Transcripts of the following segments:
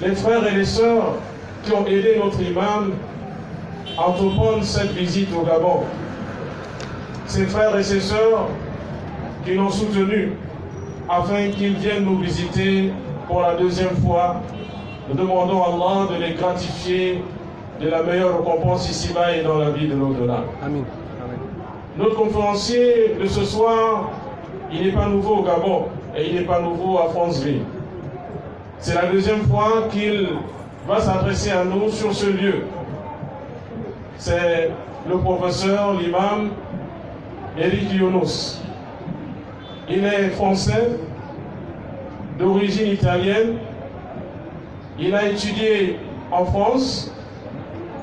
les frères et les sœurs qui ont aidé notre imam à entreprendre cette visite au Gabon. Ces frères et ces sœurs qui l'ont soutenu afin qu'ils viennent nous visiter pour la deuxième fois. Nous demandons à Allah de les gratifier de la meilleure récompense ici-bas et dans la vie de l'au-delà. Amen. Notre conférencier de ce soir, il n'est pas nouveau au Gabon et il n'est pas nouveau à Franceville. C'est la deuxième fois qu'il va s'adresser à nous sur ce lieu. C'est le professeur, l'imam Eric Younous. Il est français, d'origine italienne. Il a étudié en France.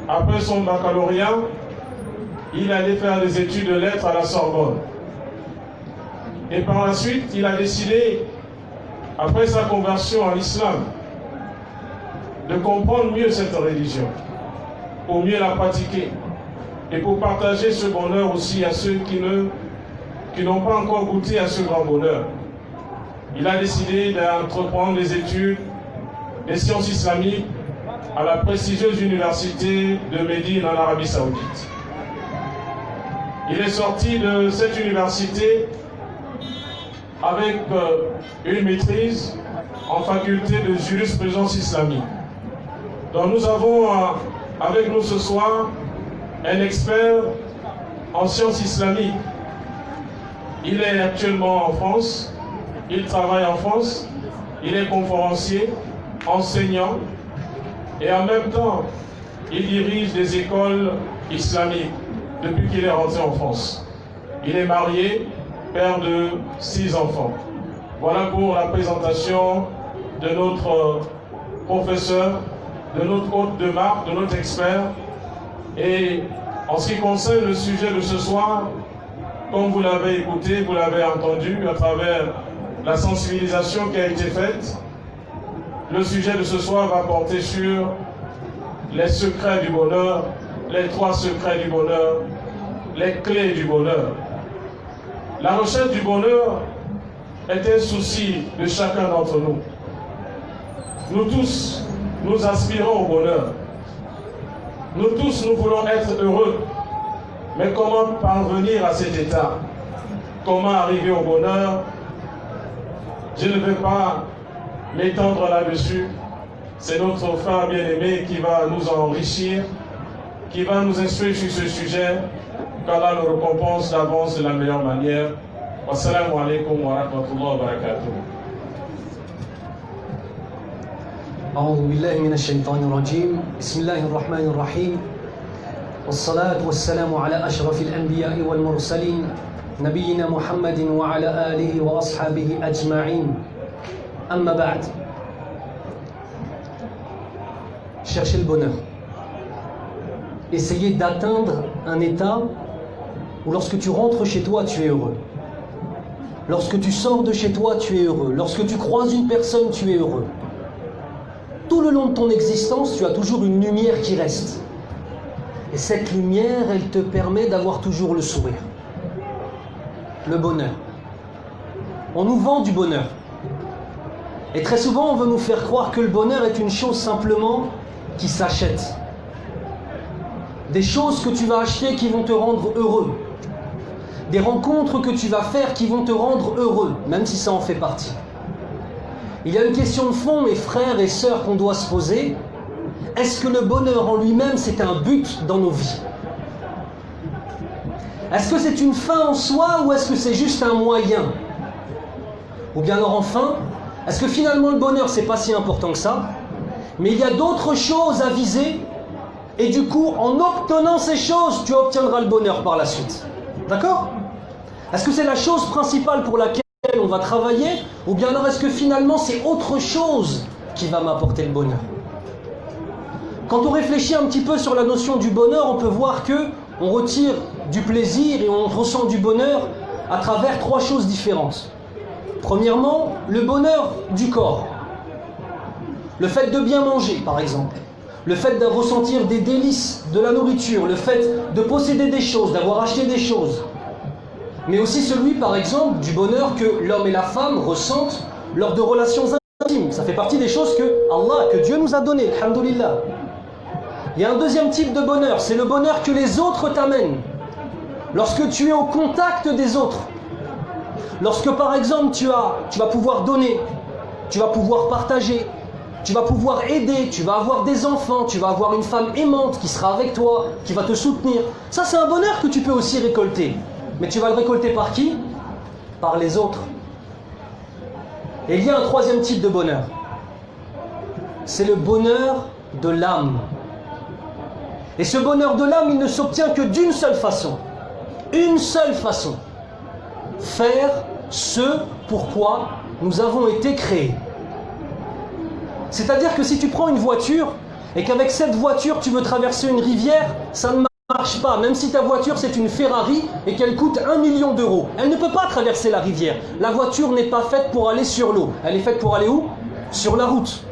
Après son baccalauréat, il allait faire des études de lettres à la Sorbonne. Et par la suite, il a décidé, après sa conversion à l'islam, de comprendre mieux cette religion, pour mieux la pratiquer, et pour partager ce bonheur aussi à ceux qui n'ont pas encore goûté à ce grand bonheur. Il a décidé d'entreprendre des études des sciences islamiques à la prestigieuse université de Médine en Arabie Saoudite. Il est sorti de cette université avec une maîtrise en faculté de jurisprudence islamique. Donc nous avons avec nous ce soir un expert en sciences islamiques. Il est actuellement en France, il travaille en France, il est conférencier, enseignant et en même temps il dirige des écoles islamiques depuis qu'il est rentré en France. Il est marié, père de 6 enfants. Voilà pour la présentation de notre professeur, de notre hôte de marque, de notre expert. Et en ce qui concerne le sujet de ce soir, comme vous l'avez écouté, vous l'avez entendu à travers la sensibilisation qui a été faite, le sujet de ce soir va porter sur les secrets du bonheur, les 3 secrets du bonheur, les clés du bonheur. La recherche du bonheur est un souci de chacun d'entre nous. Nous tous, nous aspirons au bonheur. Nous tous, nous voulons être heureux. Mais comment parvenir à cet état? Comment arriver au bonheur? Je ne vais pas m'étendre là-dessus. C'est notre frère bien-aimé qui va nous enrichir, qui va nous instruire sur ce sujet, qu'Allah le récompense d'avance de la meilleure manière. Wassalamu alaikum wa rahmatullahi wa barakatuh. أعوذ بالله من الشيطان الرجيم بسم الله الرحمن الرحيم والصلاة والسلام على أشرف الأنبياء والمرسلين نبينا محمد وعلى آله وأصحابه أجمعين أما بعد. Cherchez le bonheur. Essayez d'atteindre un état où lorsque tu rentres chez toi, tu es heureux. Lorsque tu sors de chez toi, tu es heureux. Lorsque tu croises une personne, tu es heureux. Tout le long de ton existence, tu as toujours une lumière qui reste. Et cette lumière, elle te permet d'avoir toujours le sourire. Le bonheur. On nous vend du bonheur. Et très souvent, on veut nous faire croire que le bonheur est une chose simplement qui s'achète. Des choses que tu vas acheter qui vont te rendre heureux. Des rencontres que tu vas faire qui vont te rendre heureux, même si ça en fait partie. Il y a une question de fond, mes frères et sœurs, qu'on doit se poser. Est-ce que le bonheur en lui-même, c'est un but dans nos vies? Est-ce que c'est une fin en soi ou est-ce que c'est juste un moyen? Ou bien alors enfin, est-ce que finalement le bonheur, c'est pas si important que ça, mais il y a d'autres choses à viser et du coup, en obtenant ces choses, tu obtiendras le bonheur par la suite. D'accord? Est-ce que c'est la chose principale pour laquelle on va travailler, ou bien alors est-ce que finalement c'est autre chose qui va m'apporter le bonheur? Quand on réfléchit un petit peu sur la notion du bonheur, on peut voir que on retire du plaisir et on ressent du bonheur à travers 3 choses différentes. Premièrement, le bonheur du corps. Le fait de bien manger, par exemple. Le fait de ressentir des délices de la nourriture. Le fait de posséder des choses, d'avoir acheté des choses. Mais aussi celui, par exemple, du bonheur que l'homme et la femme ressentent lors de relations intimes. azim. Ça fait partie des choses que Dieu nous a données, alhamdoulilah. Il y a un deuxième type de bonheur, c'est le bonheur que les autres t'amènent. Lorsque tu es au contact des autres, lorsque par exemple tu vas pouvoir donner, tu vas pouvoir partager, tu vas pouvoir aider, tu vas avoir des enfants, tu vas avoir une femme aimante qui sera avec toi, qui va te soutenir. Ça, c'est un bonheur que tu peux aussi récolter. Mais tu vas le récolter par qui? Par les autres. Et il y a un troisième type de bonheur. C'est le bonheur de l'âme. Et ce bonheur de l'âme, il ne s'obtient que d'une seule façon. Une seule façon. Faire ce pourquoi nous avons été créés. C'est-à-dire que si tu prends une voiture et qu'avec cette voiture tu veux traverser une rivière, ça ne marche pas. Même si ta voiture c'est une Ferrari et qu'elle coûte 1 million d'euros, elle ne peut pas traverser la rivière. La voiture n'est pas faite pour aller sur l'eau. Elle est faite pour aller où? Sur la route.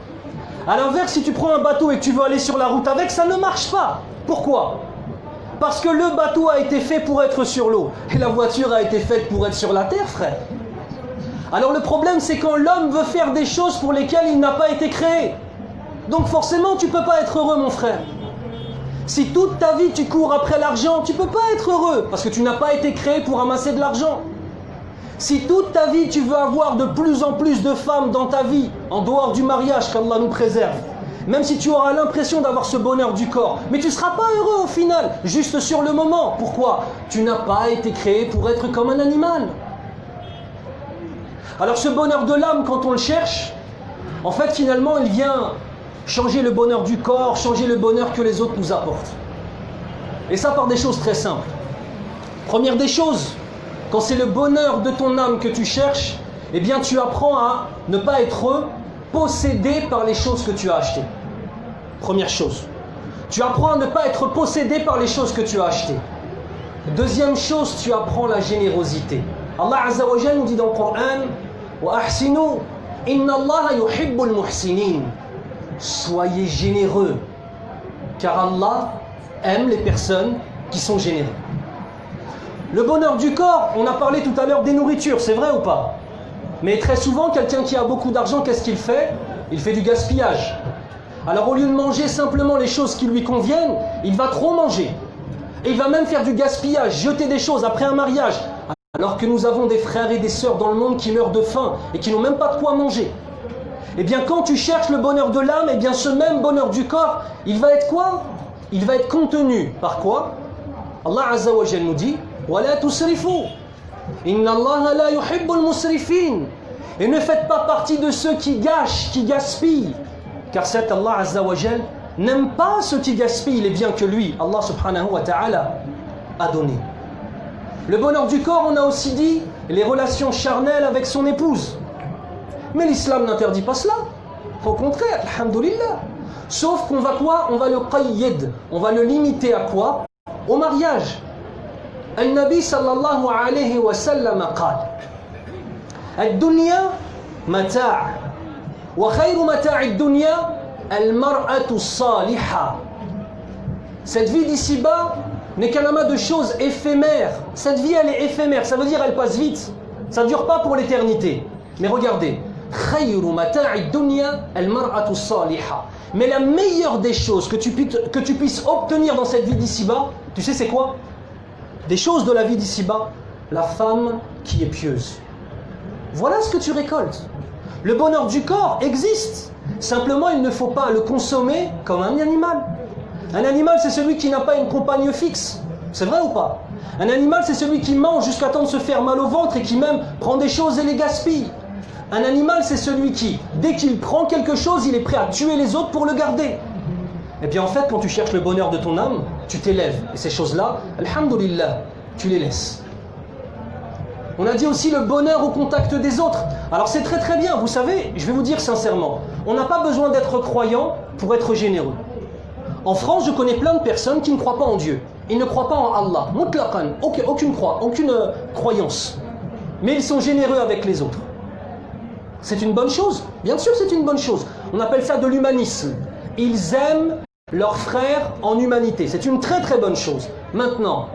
A l'inverse, si tu prends un bateau et que tu veux aller sur la route avec, ça ne marche pas. Pourquoi? Parce que le bateau a été fait pour être sur l'eau et la voiture a été faite pour être sur la terre, frère. Alors le problème, c'est quand l'homme veut faire des choses pour lesquelles il n'a pas été créé. Donc forcément, tu ne peux pas être heureux, mon frère. Si toute ta vie, tu cours après l'argent, tu ne peux pas être heureux parce que tu n'as pas été créé pour amasser de l'argent. Si toute ta vie, tu veux avoir de plus en plus de femmes dans ta vie, en dehors du mariage, qu'Allah nous préserve, même si tu auras l'impression d'avoir ce bonheur du corps, mais tu ne seras pas heureux au final, juste sur le moment. Pourquoi? Tu n'as pas été créé pour être comme un animal. Alors ce bonheur de l'âme, quand on le cherche, en fait finalement il vient changer le bonheur du corps, changer le bonheur que les autres nous apportent. Et ça par des choses très simples. Première des choses, quand c'est le bonheur de ton âme que tu cherches, eh bien tu apprends à ne pas être possédé par les choses que tu as achetées. Première chose. Tu apprends à ne pas être possédé par les choses que tu as achetées. Deuxième chose, tu apprends la générosité. Allah Azza wa Jalla nous dit dans le Coran: wa ahsinu inna Allah yuhibbul muhsinin. Soyez généreux, car Allah aime les personnes qui sont généreuses. Le bonheur du corps, on a parlé tout à l'heure des nourritures, c'est vrai ou pas? Mais très souvent, quelqu'un qui a beaucoup d'argent, qu'est-ce qu'il fait? Il fait du gaspillage. Alors au lieu de manger simplement les choses qui lui conviennent, il va trop manger. Et il va même faire du gaspillage, jeter des choses après un mariage. Alors que nous avons des frères et des sœurs dans le monde qui meurent de faim et qui n'ont même pas de quoi manger. Eh bien quand tu cherches le bonheur de l'âme, eh bien ce même bonheur du corps, il va être quoi? Il va être contenu par quoi? Allah Azza wa Jalla nous dit: wa la tusrifu inna Allah la yuhibbul musrifin. Et ne faites pas partie de ceux qui gâchent, qui gaspillent, car cet Allah Azza wa Jalla n'aime pas ceux qui gaspillent les biens que lui, Allah subhanahu wa ta'ala, a donné. Le bonheur du corps, on a aussi dit les relations charnelles avec son épouse. Mais l'islam n'interdit pas cela. Au contraire, alhamdoulilah. Sauf qu'on va quoi? On va le qayyid, on va le limiter à quoi? Au mariage. Al-Nabi sallallahu alayhi wa sallam قال: الدنيا متاع وخير متاع الدنيا المرأة الصالحة. Cette vie d'ici-bas n'est qu'un amas de choses éphémères. Cette vie, elle est éphémère, ça veut dire elle passe vite. Ça ne dure pas pour l'éternité. Mais regardez, خير متاع الدنيا المرأة الصالحة. Mais la meilleure des choses que tu puisses obtenir dans cette vie d'ici-bas, tu sais c'est quoi? Des choses de la vie d'ici-bas, la femme qui est pieuse. Voilà ce que tu récoltes. Le bonheur du corps existe. Simplement, il ne faut pas le consommer comme un animal. Un animal, c'est celui qui n'a pas une compagne fixe. C'est vrai ou pas? Un animal, c'est celui qui mange jusqu'à temps de se faire mal au ventre et qui même prend des choses et les gaspille. Un animal, c'est celui qui, dès qu'il prend quelque chose, il est prêt à tuer les autres pour le garder. Et bien en fait, quand tu cherches le bonheur de ton âme, tu t'élèves. Et ces choses-là, alhamdoulilah, tu les laisses. On a dit aussi le bonheur au contact des autres. Alors c'est très très bien, vous savez, je vais vous dire sincèrement, on n'a pas besoin d'être croyant pour être généreux. En France, je connais plein de personnes qui ne croient pas en Dieu. Ils ne croient pas en Allah. Mutlaqan, aucune croyance. Mais ils sont généreux avec les autres. C'est une bonne chose. Bien sûr, c'est une bonne chose. On appelle ça de l'humanisme. Ils aiment leurs frères en humanité. C'est une très très bonne chose. Maintenant,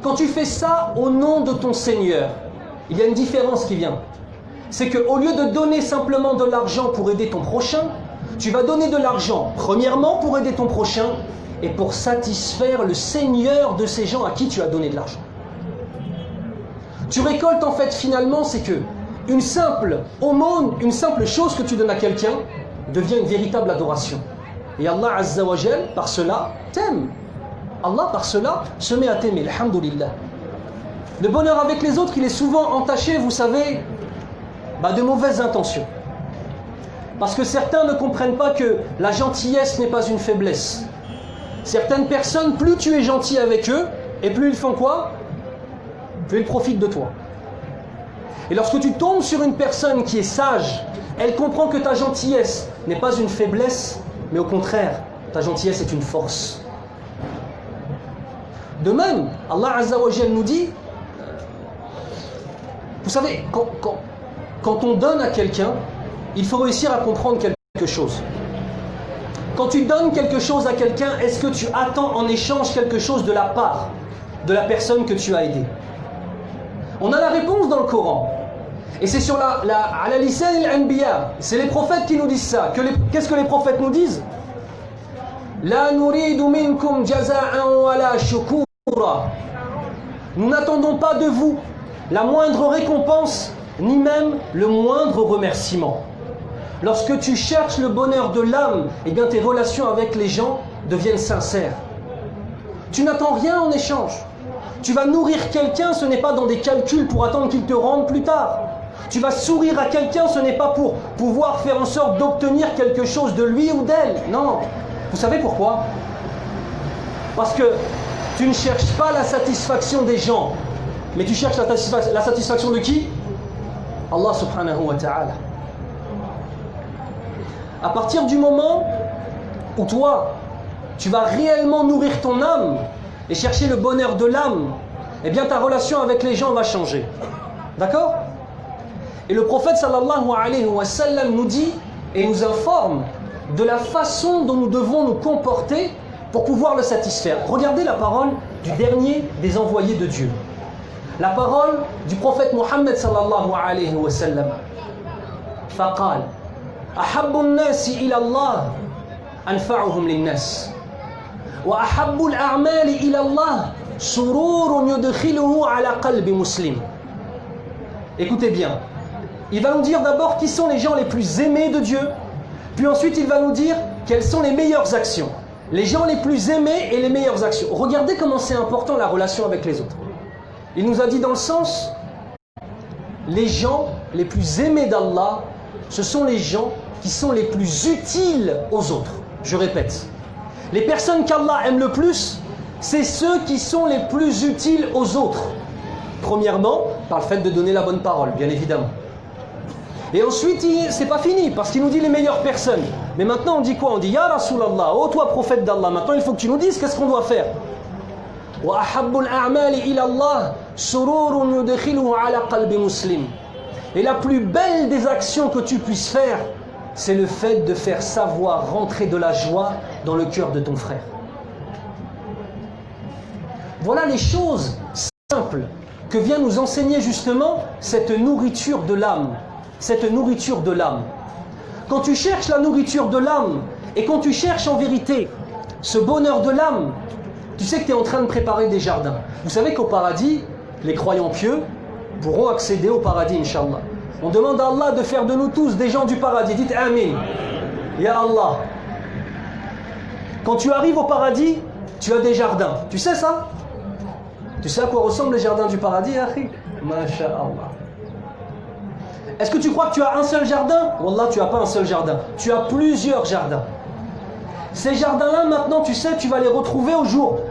quand tu fais ça au nom de ton Seigneur, il y a une différence qui vient. c'est qu'au lieu de donner simplement de l'argent pour aider ton prochain, tu vas donner de l'argent, premièrement pour aider ton prochain, et pour satisfaire le Seigneur de ces gens à qui tu as donné de l'argent. Tu récoltes en fait finalement, c'est que une simple aumône, une simple chose que tu donnes à quelqu'un, devient une véritable adoration. Et Allah Azza wa Jal, par cela, t'aime. Allah, par cela, se met à t'aimer. Alhamdulillah. Le bonheur avec les autres, il est souvent entaché, vous savez, de mauvaises intentions. Parce que certains ne comprennent pas que la gentillesse n'est pas une faiblesse. Certaines personnes, plus tu es gentil avec eux, et plus ils font quoi? Plus ils profitent de toi. Et lorsque tu tombes sur une personne qui est sage, elle comprend que ta gentillesse n'est pas une faiblesse, mais au contraire, ta gentillesse est une force. De même, Allah Azza wa Jal nous dit, vous savez, quand on donne à quelqu'un, il faut réussir à comprendre quelque chose. Quand tu donnes quelque chose à quelqu'un, est-ce que tu attends en échange quelque chose de la part de la personne que tu as aidée? On a la réponse dans le Coran. Et c'est sur la lisan al-anbiya. C'est les prophètes qui nous disent ça. Qu'est-ce que les prophètes nous disent? La nuridu minkum jaza'an wala shukura. Nous n'attendons pas de vous la moindre récompense, ni même le moindre remerciement. Lorsque tu cherches le bonheur de l'âme, eh bien tes relations avec les gens deviennent sincères. Tu n'attends rien en échange. Tu vas nourrir quelqu'un, ce n'est pas dans des calculs pour attendre qu'il te rende plus tard. Tu vas sourire à quelqu'un, ce n'est pas pour pouvoir faire en sorte d'obtenir quelque chose de lui ou d'elle. Non. Vous savez pourquoi? Parce que tu ne cherches pas la satisfaction des gens, mais tu cherches la satisfaction de qui? Allah subhanahu wa ta'ala. À partir du moment où toi, tu vas réellement nourrir ton âme et chercher le bonheur de l'âme, eh bien ta relation avec les gens va changer. D'accord? Et le prophète sallallahu alayhi wa sallam nous dit et nous informe de la façon dont nous devons nous comporter pour pouvoir le satisfaire. Regardez la parole du dernier des envoyés de Dieu. La parole du prophète Mohammed sallallahu alayhi wa sallam. Faqal أحب الناس إلى الله أنفعهم للناس وأحب الأعمال إلى الله سرور يدخله على قلب مسلم. Écoutez bien, il va nous dire d'abord qui sont les gens les plus aimés de Dieu, puis ensuite il va nous dire quelles sont les meilleures actions. Les gens les plus aimés et les meilleures actions. Regardez comment c'est important la relation avec les autres. Il nous a dit dans le sens, les gens les plus aimés d'Allah, ce sont les gens qui sont les plus utiles aux autres. Je répète, les personnes qu'Allah aime le plus, c'est ceux qui sont les plus utiles aux autres. Premièrement, par le fait de donner la bonne parole, bien évidemment. Et ensuite, c'est pas fini, parce qu'il nous dit les meilleures personnes. Mais maintenant, on dit quoi? On dit Ya Rasulallah, oh toi prophète d'Allah, maintenant il faut que tu nous dises qu'est-ce qu'on doit faire. Wa ahabbul a'mali ila Allah sururun yudkhiluhu ala qalbi muslim. Et la plus belle des actions que tu puisses faire, c'est le fait de faire savoir rentrer de la joie dans le cœur de ton frère. Voilà les choses simples que vient nous enseigner justement cette nourriture de l'âme. Cette nourriture de l'âme. Quand tu cherches la nourriture de l'âme et quand tu cherches en vérité ce bonheur de l'âme, tu sais que tu es en train de préparer des jardins. Vous savez qu'au paradis, les croyants pieux pourront accéder au paradis, Inch'Allah. On demande à Allah de faire de nous tous des gens du paradis. Dites Amin. Ya Allah. Quand tu arrives au paradis, tu as des jardins. Tu sais ça? Tu sais à quoi ressemblent les jardins du paradis, Akhi? Masha'Allah. Est-ce que tu crois que tu as un seul jardin? Wallah, tu n'as pas un seul jardin. Tu as plusieurs jardins. Ces jardins-là, maintenant, tu sais, tu vas les retrouver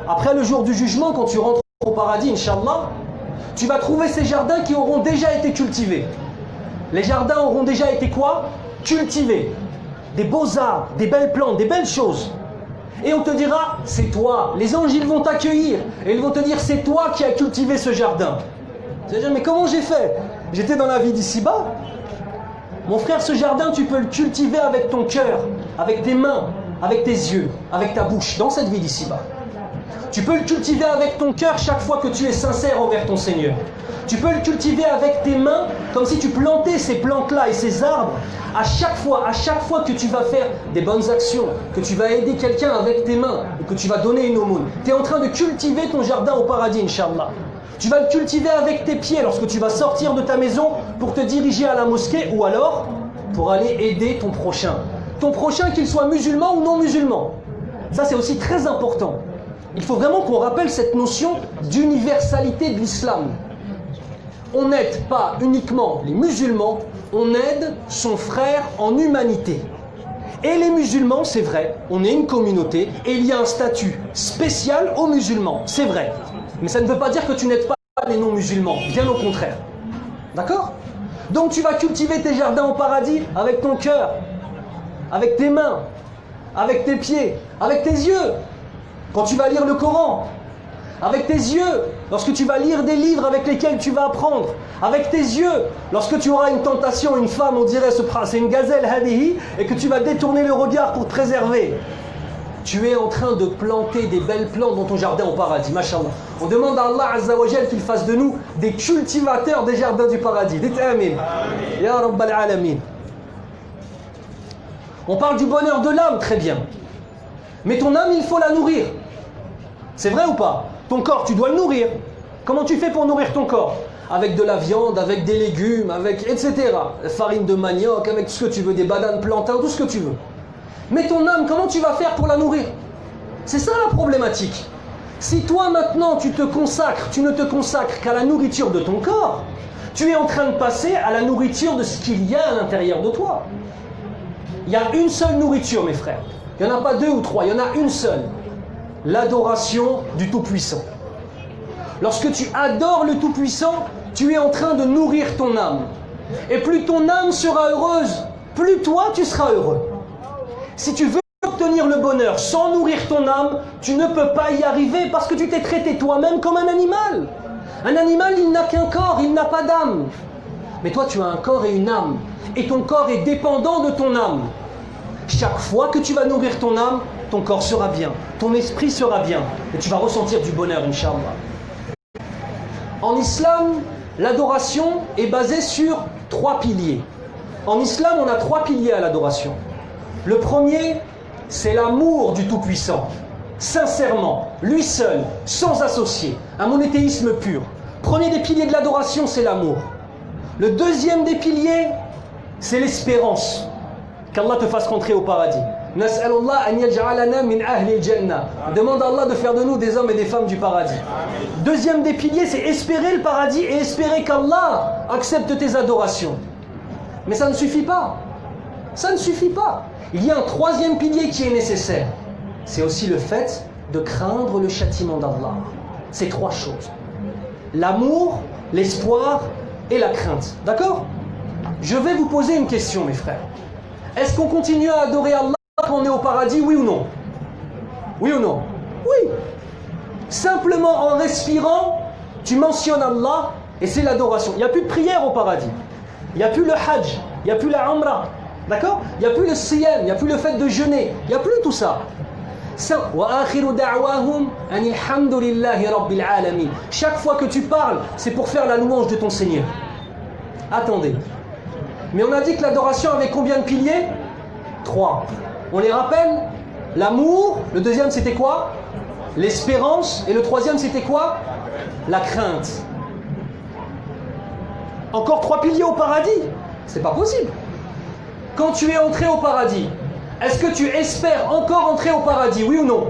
après le jour du jugement, quand tu rentres au paradis, Inch'Allah. Tu vas trouver ces jardins qui auront déjà été cultivés. Les jardins auront déjà été quoi? Cultivés. Des beaux arbres, des belles plantes, des belles choses. Et on te dira, c'est toi. Les anges, ils vont t'accueillir. Et ils vont te dire, c'est toi qui as cultivé ce jardin. Tu vas dire, mais comment j'ai fait? J'étais dans la vie d'ici-bas. Mon frère, ce jardin, tu peux le cultiver avec ton cœur, avec tes mains, avec tes yeux, avec ta bouche, dans cette vie d'ici-bas. Tu peux le cultiver avec ton cœur chaque fois que tu es sincère envers ton Seigneur. Tu peux le cultiver avec tes mains, comme si tu plantais ces plantes-là et ces arbres. À chaque fois que tu vas faire des bonnes actions, que tu vas aider quelqu'un avec tes mains, ou que tu vas donner une aumône, tu es en train de cultiver ton jardin au paradis, Inch'Allah. Tu vas le cultiver avec tes pieds lorsque tu vas sortir de ta maison pour te diriger à la mosquée, ou alors pour aller aider ton prochain. Ton prochain, qu'il soit musulman ou non musulman. Ça, c'est aussi très important. Il faut vraiment qu'on rappelle cette notion d'universalité de l'islam. On n'aide pas uniquement les musulmans, on aide son frère en humanité. Et les musulmans, c'est vrai, on est une communauté et il y a un statut spécial aux musulmans, c'est vrai. Mais ça ne veut pas dire que tu n'aides pas les non-musulmans, bien au contraire. D'accord? Donc tu vas cultiver tes jardins au paradis avec ton cœur, avec tes mains, avec tes pieds, avec tes yeux. Quand tu vas lire le Coran, avec tes yeux, lorsque tu vas lire des livres avec lesquels tu vas apprendre, avec tes yeux, lorsque tu auras une tentation, une femme, on dirait c'est une gazelle hadihi, et que tu vas détourner le regard pour te préserver. Tu es en train de planter des belles plantes dans ton jardin au paradis, mashallah. On demande à Allah Azza wa Jal qu'il fasse de nous des cultivateurs des jardins du paradis. Dites Amin. Ya Rabbal Alamin. On parle du bonheur de l'âme, très bien. Mais ton âme, il faut la nourrir. C'est vrai ou pas? Ton corps, tu dois le nourrir. Comment tu fais pour nourrir ton corps? Avec de la viande, avec des légumes, avec etc. Farine de manioc, avec tout ce que tu veux, des bananes, plantains, tout ce que tu veux. Mais ton âme, comment tu vas faire pour la nourrir? C'est ça la problématique. Si toi maintenant tu te consacres, tu ne te consacres qu'à la nourriture de ton corps, tu es en train de passer à la nourriture de ce qu'il y a à l'intérieur de toi. Il y a une seule nourriture, mes frères. Il n'y en a pas deux ou trois, il y en a une seule. L'adoration du Tout-Puissant. Lorsque tu adores le Tout-Puissant, tu es en train de nourrir ton âme. Et plus ton âme sera heureuse, plus toi tu seras heureux. Si tu veux obtenir le bonheur sans nourrir ton âme, tu ne peux pas y arriver parce que tu t'es traité toi-même comme un animal. Un animal, il n'a qu'un corps, il n'a pas d'âme. Mais toi, tu as un corps et une âme. Et ton corps est dépendant de ton âme. Chaque fois que tu vas nourrir ton âme, ton corps sera bien, ton esprit sera bien. Et tu vas ressentir du bonheur, Inch'Allah. En islam, l'adoration est basée sur 3 piliers. En islam, on a 3 piliers à l'adoration. Le premier, c'est l'amour du Tout-Puissant. Sincèrement, lui seul, sans associé. Un monothéisme pur. Premier des piliers de l'adoration, c'est l'amour. Le deuxième des piliers, c'est l'espérance. Qu'Allah te fasse rentrer au paradis. Nas'alullah an yaj'alana min ahli al-jannah. Demande à Allah de faire de nous des hommes et des femmes du paradis. Deuxième des piliers, c'est espérer le paradis et espérer qu'Allah accepte tes adorations. Mais ça ne suffit pas. Ça ne suffit pas. Il y a un troisième pilier qui est nécessaire. C'est aussi le fait de craindre le châtiment d'Allah. Ces 3 choses. L'amour, l'espoir et la crainte. D'accord? Je vais vous poser une question, mes frères. Est-ce qu'on continue à adorer Allah quand on est au paradis, oui ou non? Oui ou non? Oui. Simplement en respirant, tu mentionnes Allah et c'est l'adoration. Il n'y a plus de prière au paradis. Il n'y a plus le hajj, il n'y a plus la umrah. D'accord? Il n'y a plus le siyam, il n'y a plus le fait de jeûner. Il n'y a plus tout ça. Chaque fois que tu parles, c'est pour faire la louange de ton Seigneur. Attendez. Mais on a dit que l'adoration avait combien de piliers? 3. On les rappelle? L'amour. Le deuxième c'était quoi? L'espérance. Et le troisième c'était quoi? La crainte. Encore 3 piliers au paradis? C'est pas possible. Quand tu es entré au paradis, est-ce que tu espères encore entrer au paradis, oui ou non?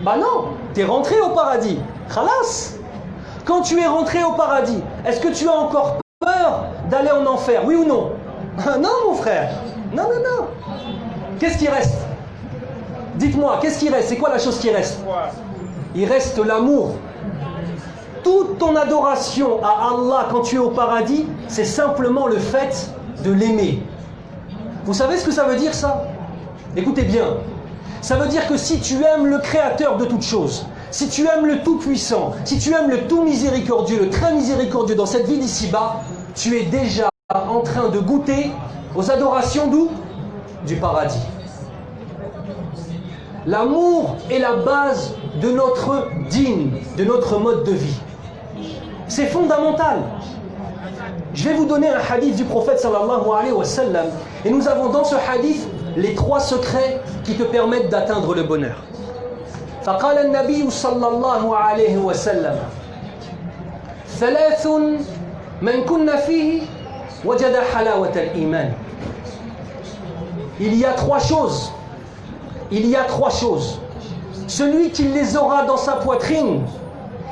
Bah non, tu es rentré au paradis. Khalas. Quand tu es rentré au paradis, est-ce que tu as encore peur d'aller en enfer, oui ou non? Non, mon frère. Non, non, non. Qu'est-ce qui reste? Dites-moi, qu'est-ce qui reste? C'est quoi la chose qui reste? Il reste l'amour. Toute ton adoration à Allah quand tu es au paradis, c'est simplement le fait de l'aimer. Vous savez ce que ça veut dire, ça? Écoutez bien. Ça veut dire que si tu aimes le Créateur de toutes choses, si tu aimes le Tout-Puissant, si tu aimes le Tout Miséricordieux, le Très Miséricordieux dans cette vie d'ici-bas, tu es déjà en train de goûter aux adorations d'où? Du paradis. L'amour est la base de notre dîn, de notre mode de vie. C'est fondamental. Je vais vous donner un hadith du prophète sallallahu alayhi wa sallam. Et nous avons dans ce hadith les 3 secrets qui te permettent d'atteindre le bonheur. فقال النبي صلى الله عليه وسلم ثلاث من كن فيه وجد حلاوة الإيمان. Il y a 3 choses. Il y a 3 choses. Celui qui les aura dans sa poitrine,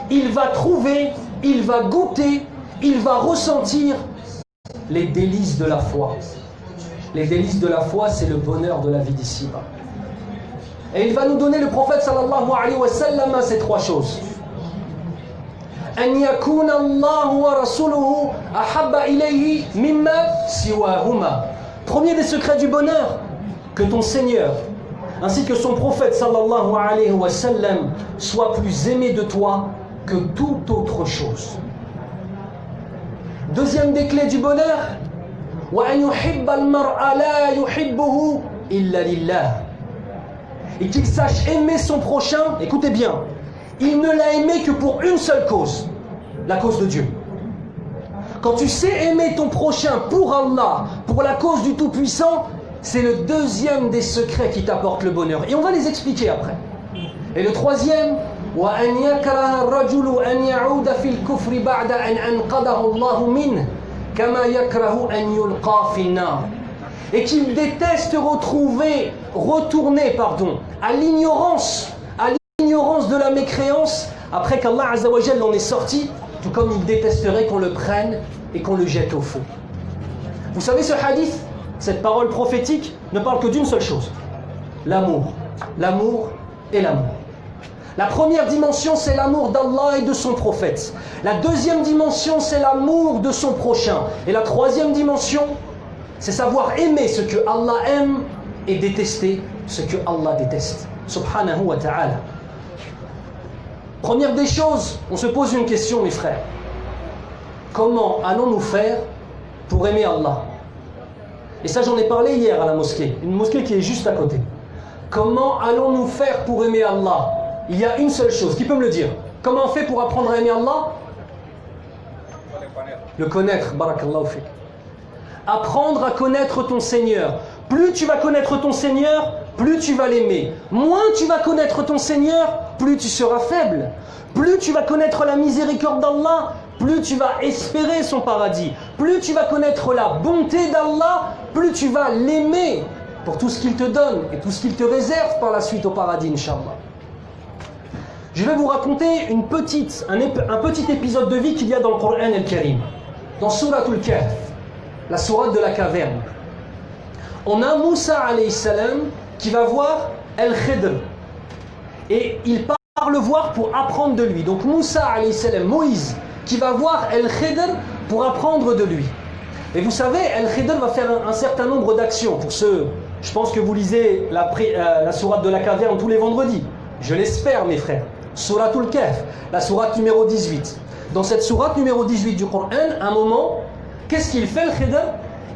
il va trouver, il va goûter, il va ressentir les délices de la foi. Les délices de la foi, c'est le bonheur de la vie d'ici-bas. Et il va nous donner, le prophète sallallahu alayhi wa sallam, ces 3 choses. أن يكون الله ورسوله أحب إليه مما سواهما. Premier des secrets du bonheur, que ton Seigneur ainsi que son prophète sallallahu alayhi wa sallam soit plus aimé de toi que toute autre chose. Deuxième des clés du bonheur, وأن يحب المرء لا يحبه إلا لله. Et qu'il sache aimer son prochain, écoutez bien, il ne l'a aimé que pour une seule cause, la cause de Dieu. Quand tu sais aimer ton prochain pour Allah, pour la cause du Tout-Puissant, c'est le deuxième des secrets qui t'apporte le bonheur. Et on va les expliquer après. Et le troisième, وأن يكره الرجل أن يعود في الكفر بعد أن أنقذه الله منه كما يكره أن يلقى في النار. Et qu'il déteste retourner à l'ignorance de la mécréance après qu'Allah Azza wa Jalla en est sorti, tout comme il détesterait qu'on le prenne et qu'on le jette au feu. Vous savez, ce hadith, cette parole prophétique, ne parle que d'une seule chose, l'amour. L'amour et l'amour. La première dimension, c'est l'amour d'Allah et de son prophète. La deuxième dimension, c'est l'amour de son prochain. Et la troisième dimension, c'est savoir aimer ce que Allah aime et détester ce que Allah déteste. Subhanahu wa ta'ala. Première des choses, on se pose une question, mes frères. Comment allons-nous faire pour aimer Allah? Et ça, j'en ai parlé hier à la mosquée, une mosquée qui est juste à côté. Comment allons-nous faire pour aimer Allah? Il y a une seule chose, qui peut me le dire? Comment on fait pour apprendre à aimer Allah? Le connaître, barakallahu fik. Apprendre à connaître ton Seigneur. Plus tu vas connaître ton Seigneur, plus tu vas l'aimer. Moins tu vas connaître ton Seigneur, plus tu seras faible. Plus tu vas connaître la miséricorde d'Allah, plus tu vas espérer son paradis. Plus tu vas connaître la bonté d'Allah, plus tu vas l'aimer pour tout ce qu'il te donne et tout ce qu'il te réserve par la suite au paradis, Inch'Allah. Je vais vous raconter un petit épisode de vie qu'il y a dans le Coran al-Karim. Dans Suratul Kahf, la sourate de la caverne. On a Moussa alayhi salam qui va voir Al-Khidr. Et il part le voir pour apprendre de lui. Donc Moussa alayhi salam, Moïse, qui va voir Al-Khidr pour apprendre de lui. Et vous savez, Al-Khidr va faire un certain nombre d'actions. Pour ceux, je pense que vous lisez la sourate de la caverne tous les vendredis. Je l'espère, mes frères. Suratul Kahf, la sourate numéro 18. Dans cette sourate numéro 18 du Coran, à un moment, qu'est-ce qu'il fait, Al-Khidr?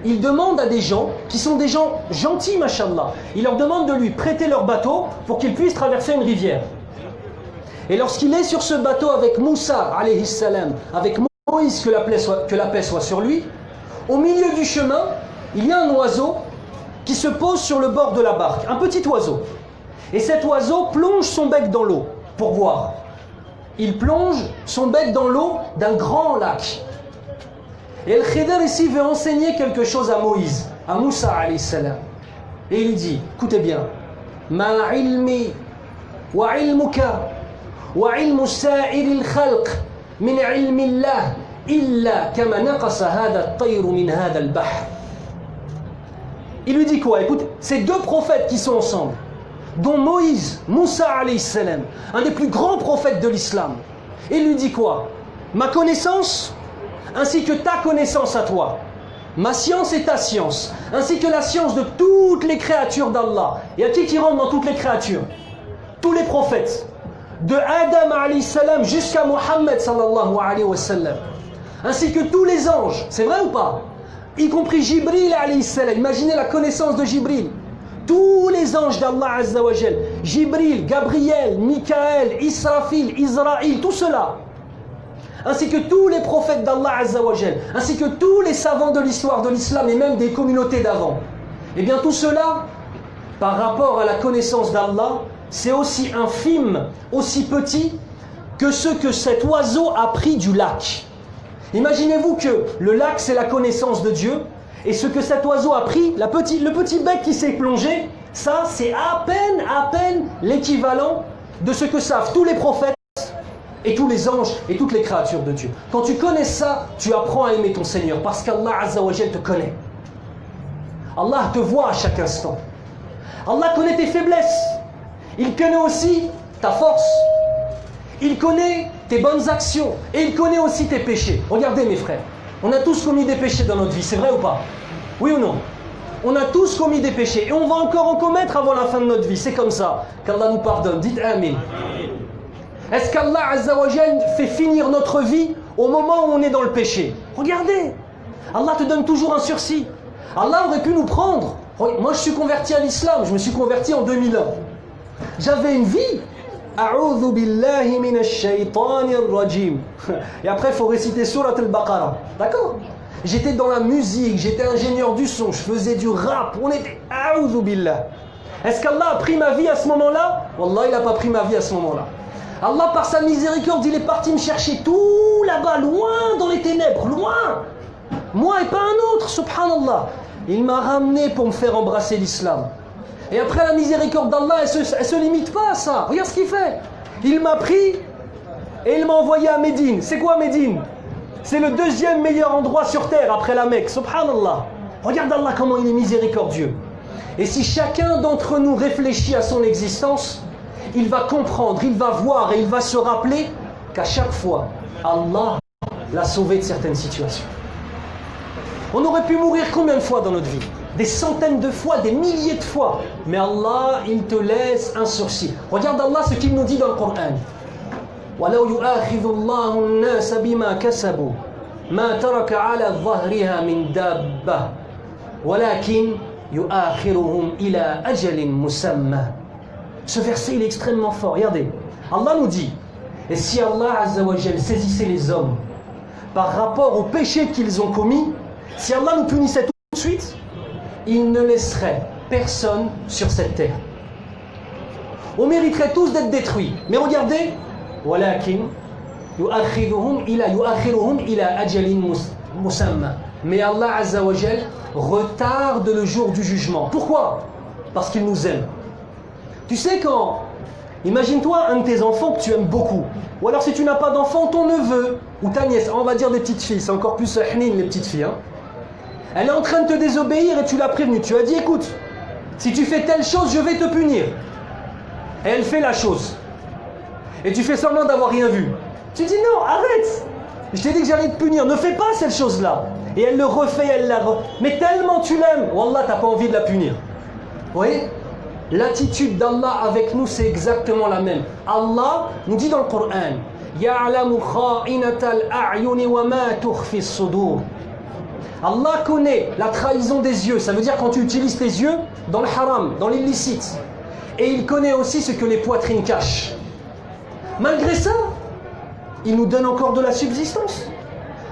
Il demande à des gens qui sont des gens gentils, mashallah. Il leur demande de lui prêter leur bateau pour qu'ils puissent traverser une rivière. Et lorsqu'il est sur ce bateau avec Moussa, alayhi salam, avec Moïse, que la paix soit sur lui, au milieu du chemin, il y a un oiseau qui se pose sur le bord de la barque, un petit oiseau. Et cet oiseau plonge son bec dans l'eau pour boire. Il plonge son bec dans l'eau d'un grand lac. Et Al-Khidr ici veut enseigner quelque chose à Moïse, à Moussa alayhi salam. Et il lui dit, écoutez bien, Ma ilmi wa ilmuka wa ilmu sa'iril khalq min ilmi Allah illa kama naqasa hadha at-tayr min hadha al-bahr. Il lui dit quoi? Écoute, ces deux prophètes qui sont ensemble, dont Moïse, Moussa alayhi salam, un des plus grands prophètes de l'islam. Et il lui dit quoi? Ma connaissance ainsi que ta connaissance à toi, ma science et ta science, ainsi que la science de toutes les créatures d'Allah. Et à qui rentre dans toutes les créatures? Tous les prophètes, de Adam alayhi salam jusqu'à Muhammad sallallahu alayhi wa sallam, ainsi que tous les anges, c'est vrai ou pas? Y compris Jibril alayhi salam, imaginez la connaissance de Jibril. tous les anges d'Allah Azza wa Jal, Jibril, Gabriel, Mikaël, Israfil, Israël, tout cela, ainsi que tous les prophètes d'Allah Azza wa Jal, ainsi que tous les savants de l'histoire de l'islam et même des communautés d'avant, eh bien tout cela, par rapport à la connaissance d'Allah, c'est aussi infime, aussi petit que ce que cet oiseau a pris du lac. Imaginez-vous que le lac c'est la connaissance de Dieu, et ce que cet oiseau a pris, le petit bec qui s'est plongé, ça c'est à peine l'équivalent de ce que savent tous les prophètes et tous les anges et toutes les créatures de Dieu. Quand tu connais ça, tu apprends à aimer ton Seigneur parce qu'Allah Azza wa Jal te connaît. Allah te voit à chaque instant. Allah connaît tes faiblesses. Il connaît aussi ta force. Il connaît tes bonnes actions et il connaît aussi tes péchés. Regardez mes frères, on a tous commis des péchés dans notre vie, c'est vrai ou pas? Oui ou non? On a tous commis des péchés et on va encore en commettre avant la fin de notre vie, c'est comme ça. Qu'Allah nous pardonne, dites Amin. Est-ce qu'Allah Azza wa Jal fait finir notre vie au moment où on est dans le péché? Regardez, Allah te donne toujours un sursis. Allah aurait pu nous prendre. Moi je suis converti à l'islam, je me suis converti en 2001. J'avais une vie. A'udhu billahi minash shaytanir rajim. Et après il faut réciter Surat al-Baqarah. D'accord? J'étais dans la musique, j'étais ingénieur du son, je faisais du rap, on était A'udhu billah. Est-ce qu'Allah a pris ma vie à ce moment-là? Wallah, il n'a pas pris ma vie à ce moment-là. Allah par sa miséricorde, il est parti me chercher tout là-bas, loin dans les ténèbres, loin. Moi et pas un autre, subhanallah. Il m'a ramené pour me faire embrasser l'islam. Et après la miséricorde d'Allah, elle se limite pas à ça. Regarde ce qu'il fait. Il m'a pris et il m'a envoyé à Médine. C'est quoi Médine? C'est le deuxième meilleur endroit sur terre après la Mecque. Subhanallah. Regarde Allah comment il est miséricordieux. Et si chacun d'entre nous réfléchit à son existence, il va comprendre, il va voir et il va se rappeler qu'à chaque fois, Allah l'a sauvé de certaines situations. On aurait pu mourir combien de fois dans notre vie? Des centaines de fois, des milliers de fois. Mais Allah, il te laisse un sursis. Regarde Allah ce qu'il nous dit dans le Coran. وَلَوْ يُؤَاخِذُ اللَّهُ النَّاسَ بِمَا كَسَبُوا مَا تَرَكَ عَلَى ظَهْرِهَا مِنْ دَابَّةٍ وَلَكِنْ يُؤَاخِرُهُمْ إِلَى أَجَلٍ مُسَمًّى. Ce verset, il est extrêmement fort. Regardez. Allah nous dit, et si Allah Azza wa Jal saisissait les hommes par rapport aux péchés qu'ils ont commis, si Allah nous punissait tout de suite, il ne laisserait personne sur cette terre. On mériterait tous d'être détruits. Mais regardez, وَلَكِنْ يُؤَخِّرُهُمْ إِلَى أَجَلٍ مُسَمًّى. Mais Allah Azza wa Jal retarde le jour du jugement. Pourquoi? Parce qu'il nous aime. Tu sais quand, imagine-toi un de tes enfants que tu aimes beaucoup. Ou alors si tu n'as pas d'enfant, ton neveu ou ta nièce, on va dire des petites filles, c'est encore plus hnin les petites filles. Hein. Elle est en train de te désobéir et tu l'as prévenue. Tu as dit, écoute, si tu fais telle chose, je vais te punir. Et elle fait la chose. Et tu fais semblant d'avoir rien vu. Tu dis, non, arrête. Je t'ai dit que j'allais te punir. Ne fais pas cette chose-là. Et elle le refait, mais tellement tu l'aimes, wallah, t'as pas envie de la punir. Vous voyez? L'attitude d'Allah avec nous, c'est exactement la même. Allah nous dit dans le Coran, يَعْلَمُ خَائِنَةَ الْأَعْيُنِ وَمَا تُخْفِي الصُّدُورِ. Allah connaît la trahison des yeux. Ça veut dire quand tu utilises tes yeux dans le haram, dans l'illicite. Et il connaît aussi ce que les poitrines cachent. Malgré ça, il nous donne encore de la subsistance.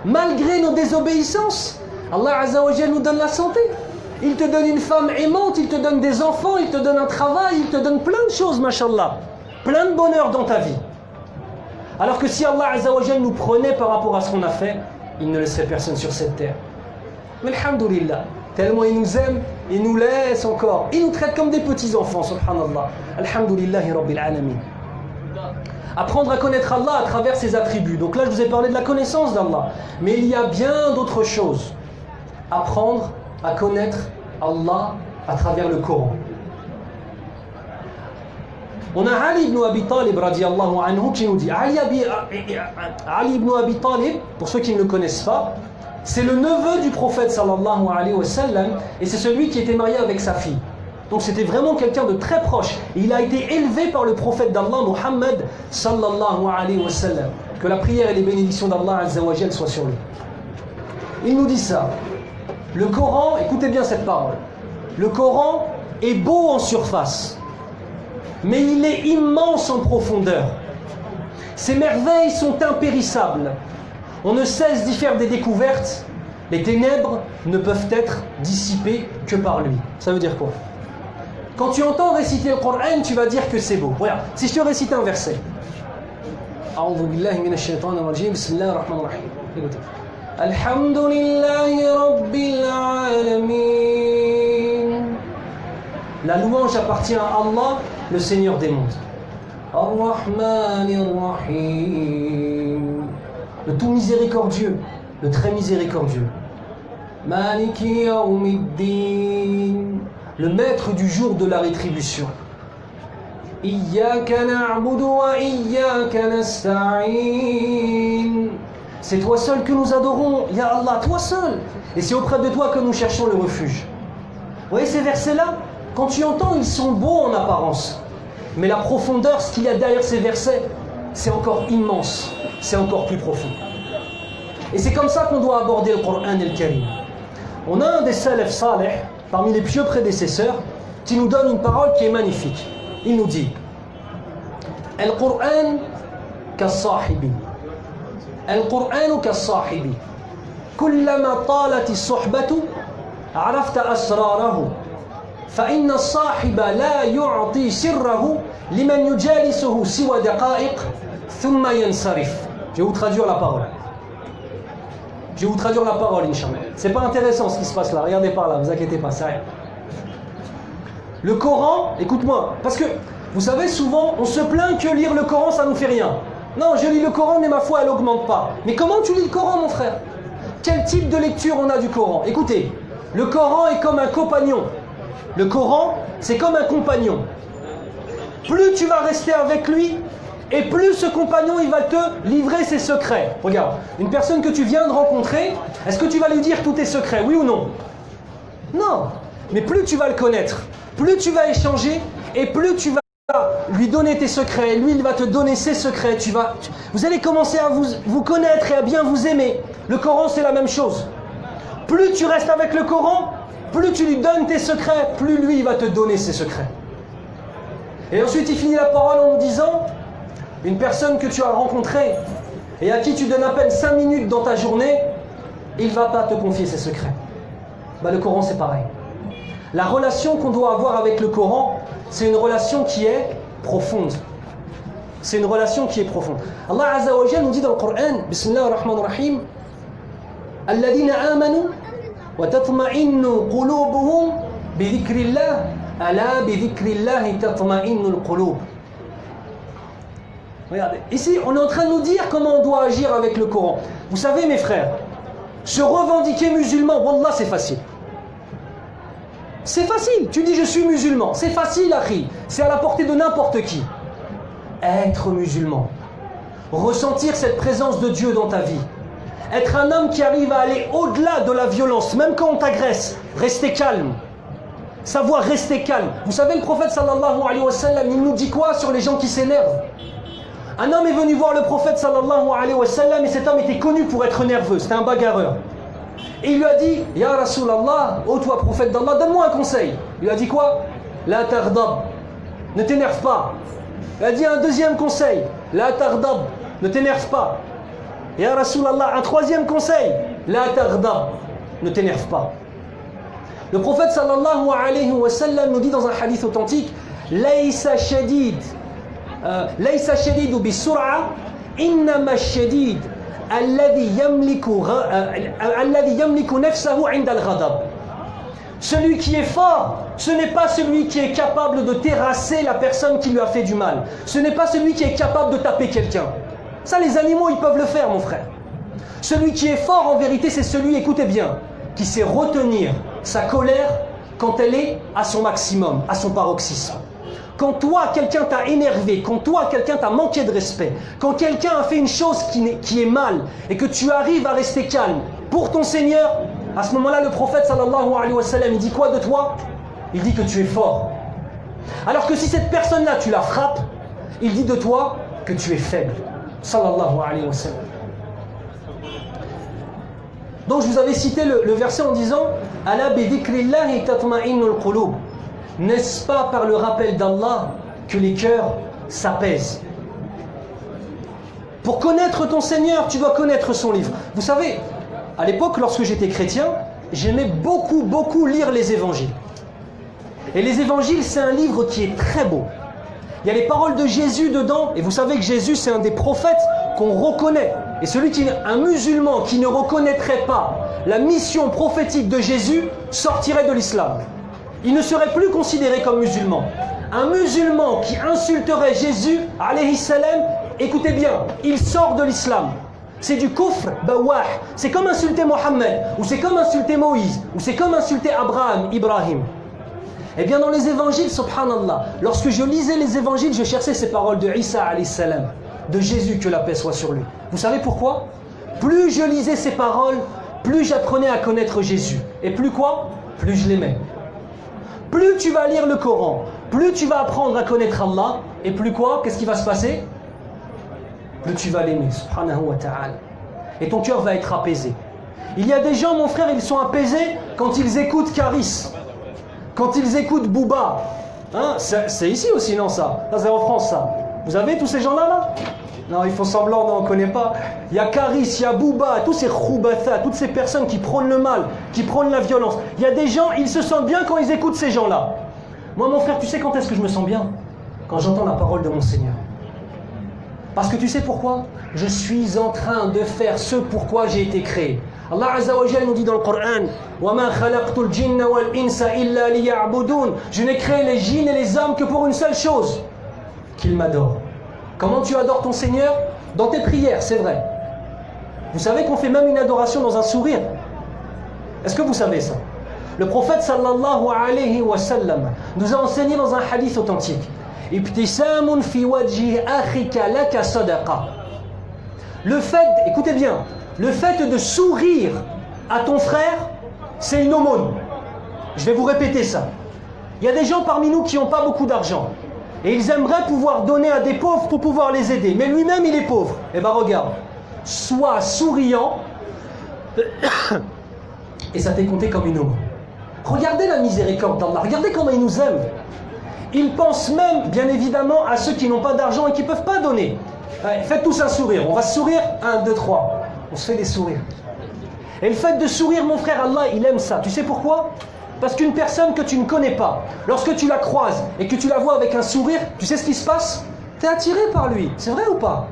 Malgré nos désobéissances, Allah Azza wa Jal nous donne la santé. Il te donne une femme aimante, il te donne des enfants, il te donne un travail, il te donne plein de choses, mashallah. Plein de bonheur dans ta vie. Alors que si Allah Azza wa Jal nous prenait par rapport à ce qu'on a fait, il ne laisserait personne sur cette terre. Mais alhamdoulilah, tellement il nous aime, il nous laisse encore. Il nous traite comme des petits-enfants, subhanallah. Alhamdoulillahi rabbil alamin. Apprendre à connaître Allah à travers ses attributs. Donc là, je vous ai parlé de la connaissance d'Allah. Mais il y a bien d'autres choses. Apprendre à connaître Allah à travers le Coran. On a Ali ibn Abi Talib radiallahu anhu qui nous dit, Ali ibn Abi Talib, pour ceux qui ne le connaissent pas, c'est le neveu du prophète sallallahu alayhi wa sallam et c'est celui qui était marié avec sa fille. Donc c'était vraiment quelqu'un de très proche. Et il a été élevé par le prophète d'Allah, Muhammad sallallahu alayhi wa sallam. Que la prière et les bénédictions d'Allah azza wa jal soient sur lui. Il nous dit ça. Le Coran, écoutez bien cette parole. Le Coran est beau en surface, mais il est immense en profondeur. Ces merveilles sont impérissables. On ne cesse d'y faire des découvertes. Les ténèbres ne peuvent être dissipées que par lui. Ça veut dire quoi? Quand tu entends réciter le Coran, tu vas dire que c'est beau. Regarde, si je te récite un verset. A'udhu billahi minash shaitanir rajim. Bismillahir rahmanir rahim. Écoutez. Alhamdulillahi rabbil alamin. La louange appartient à Allah, le Seigneur des mondes. Ar-Rahmanir Rahim. Le tout miséricordieux, le très miséricordieux. Maliki Yawmiddin. Le maître du jour de la rétribution. Iyyaka na'budu wa iyyaka nasta'in. C'est toi seul que nous adorons, Ya Allah, toi seul. Et c'est auprès de toi que nous cherchons le refuge. Vous voyez ces versets-là? Quand tu entends, ils sont beaux en apparence. Mais la profondeur, ce qu'il y a derrière ces versets, c'est encore immense, c'est encore plus profond. Et c'est comme ça qu'on doit aborder le Coran al-Karim. On a un des salaf salih, parmi les pieux prédécesseurs, qui nous donne une parole qui est magnifique. Il nous dit Al-Qur'an kas-sahibi. Al-Qur'an kas-sahibi. Kullama talati as-suhbatu, arafta asrarahu. فإن الصاحب لا يعطي سره لمن يجالسه سوى دقائق ثم ينصرف. Je vais vous traduire la parole. Je vais vous traduire la parole, Inch'Allah. C'est pas intéressant ce qui se passe là. Regardez par là, vous inquiétez pas, c'est rien. Le Coran, écoute-moi, parce que vous savez, souvent, on se plaint que lire le Coran, ça nous fait rien. Non, je lis le Coran, mais ma foi, elle augmente pas. Mais comment tu lis le Coran, mon frère? Quel type de lecture on a du Coran? Écoutez, le Coran est comme un compagnon. Le Coran, c'est comme un compagnon. Plus tu vas rester avec lui, et plus ce compagnon, il va te livrer ses secrets. Regarde, une personne que tu viens de rencontrer, est-ce que tu vas lui dire tous tes secrets, oui ou non? Non. Mais plus tu vas le connaître, plus tu vas échanger, et plus tu vas lui donner tes secrets, lui, il va te donner ses secrets. Vous allez commencer à vous connaître et à bien vous aimer. Le Coran, c'est la même chose. Plus tu restes avec le Coran, plus tu lui donnes tes secrets, plus lui il va te donner ses secrets. Et ensuite il finit la parole en nous disant, une personne que tu as rencontrée et à qui tu donnes à peine 5 minutes dans ta journée, il ne va pas te confier ses secrets. Le Coran c'est pareil. La relation qu'on doit avoir avec le Coran, c'est une relation qui est profonde. C'est une relation qui est profonde. Allah Azza wa Jalla nous dit dans le Coran, Bismillahir Rahmanir Rahim, Alladhina amanu وتطمئن قلوبهم بذكر الله ألا بذكر الله تطمئن القلوب. Regardez, ici on est en train de nous dire comment on doit agir avec le Coran. Vous savez mes frères, se revendiquer musulman, wallah c'est facile. C'est facile, tu dis je suis musulman, c'est facile akhi, c'est à la portée de n'importe qui. Être musulman, ressentir cette présence de Dieu dans ta vie, être un homme qui arrive à aller au-delà de la violence, même quand on t'agresse, rester calme. Savoir rester calme. Vous savez, le prophète sallallahu alayhi wa sallam, il nous dit quoi sur les gens qui s'énervent? Un homme est venu voir le prophète sallallahu alayhi wa sallam et cet homme était connu pour être nerveux, c'était un bagarreur. Et il lui a dit, Ya Rasulallah, ô toi prophète d'Allah, donne-moi un conseil. Il lui a dit quoi? La tardab, ne t'énerve pas. Il a dit un deuxième conseil, la tardab, ne t'énerve pas. Ya Rasulallah, un troisième conseil, la tardab, ne t'énerve pas. Le prophète sallallahu alayhi wa sallam nous dit dans un hadith authentique, Laysa shadid bisur'a, innama shadid alladhi yamliku nafsahu 'inda al-ghadab. Celui qui est fort, ce n'est pas celui qui est capable de terrasser la personne qui lui a fait du mal. Ce n'est pas celui qui est capable de taper quelqu'un. Ça, les animaux, ils peuvent le faire, mon frère. Celui qui est fort, en vérité, c'est celui, écoutez bien, qui sait retenir sa colère quand elle est à son maximum, à son paroxysme. Quand toi, quelqu'un t'a énervé, quand toi, quelqu'un t'a manqué de respect, quand quelqu'un a fait une chose qui est mal, et que tu arrives à rester calme pour ton Seigneur, à ce moment-là, le prophète sallallahu alayhi wa sallam, il dit quoi de toi? Il dit que tu es fort. Alors que si cette personne-là, tu la frappes, il dit de toi que tu es faible. Sallallahu alayhi wa sallam. Donc je vous avais cité le verset en disant Ala bi dhikrillahi tatma'innul qulub. N'est-ce pas par le rappel d'Allah que les cœurs s'apaisent? Pour connaître ton Seigneur, tu dois connaître son livre. Vous savez, à l'époque, lorsque j'étais chrétien, j'aimais beaucoup lire les évangiles. Et les évangiles, c'est un livre qui est très beau. Il y a les paroles de Jésus dedans, et vous savez que Jésus, c'est un des prophètes qu'on reconnaît. Et un musulman qui ne reconnaîtrait pas la mission prophétique de Jésus sortirait de l'islam. Il ne serait plus considéré comme musulman. Un musulman qui insulterait Jésus, alayhi salam, écoutez bien, il sort de l'islam. C'est du kufr bawah. C'est comme insulter Mohammed, ou c'est comme insulter Moïse, ou c'est comme insulter Abraham, Ibrahim. Eh bien dans les évangiles, subhanallah, lorsque je lisais les évangiles, je cherchais ces paroles de Isa alayhi salam, de Jésus, que la paix soit sur lui. Vous savez pourquoi? Plus je lisais ces paroles, plus j'apprenais à connaître Jésus. Et plus quoi? Plus je l'aimais. Plus tu vas lire le Coran, plus tu vas apprendre à connaître Allah, et plus quoi? Qu'est-ce qui va se passer? Plus tu vas l'aimer, subhanahu wa ta'ala. Et ton cœur va être apaisé. Il y a des gens, mon frère, ils sont apaisés quand ils écoutent Caris, quand ils écoutent Booba. Hein? C'est ici aussi, non ça? Ça c'est en France, ça. Vous avez tous ces gens-là, là? Non, ils font semblant, non, on ne connaît pas. Il y a Caris, il y a Booba, tous ces Khoubatha, toutes ces personnes qui prônent le mal, qui prônent la violence. Il y a des gens, ils se sentent bien quand ils écoutent ces gens-là. Moi, mon frère, tu sais quand est-ce que je me sens bien? Quand j'entends la parole de mon Seigneur. Parce que tu sais pourquoi? Je suis en train de faire ce pourquoi j'ai été créé. Allah Azza wa Jalla nous dit dans le Coran: وَمَا خَلَقْتُ الْجِنَّ وَالْإِنسَ إِلَّا لِيَعْبُدُونَ. Je n'ai créé les djinns et les hommes que pour une seule chose, qu'ils m'adorent. Comment tu adores ton Seigneur? Dans tes prières, c'est vrai. Vous savez qu'on fait même une adoration dans un sourire. Est-ce que vous savez ça? Le prophète sallallahu alayhi wa sallam nous a enseigné dans un hadith authentique: ibtisamun fi wajhi akhika laka sadaqa. Le fait, écoutez bien, le fait de sourire à ton frère, c'est une aumône. Je vais vous répéter ça. Il y a des gens parmi nous qui n'ont pas beaucoup d'argent. Et ils aimeraient pouvoir donner à des pauvres pour pouvoir les aider. Mais lui-même, il est pauvre. Eh bien, regarde. Sois souriant. Et ça t'est compté comme une aumône. Regardez la miséricorde d'Allah. Regardez comment il nous aime. Il pense même, bien évidemment, à ceux qui n'ont pas d'argent et qui ne peuvent pas donner. Allez, faites tous un sourire. On va se sourire. 1, 2, 3. On se fait des sourires. Et le fait de sourire, mon frère, Allah, il aime ça. Tu sais pourquoi? Parce qu'une personne que tu ne connais pas, lorsque tu la croises et que tu la vois avec un sourire, tu sais ce qui se passe? Tu es attiré par lui. C'est vrai ou pas?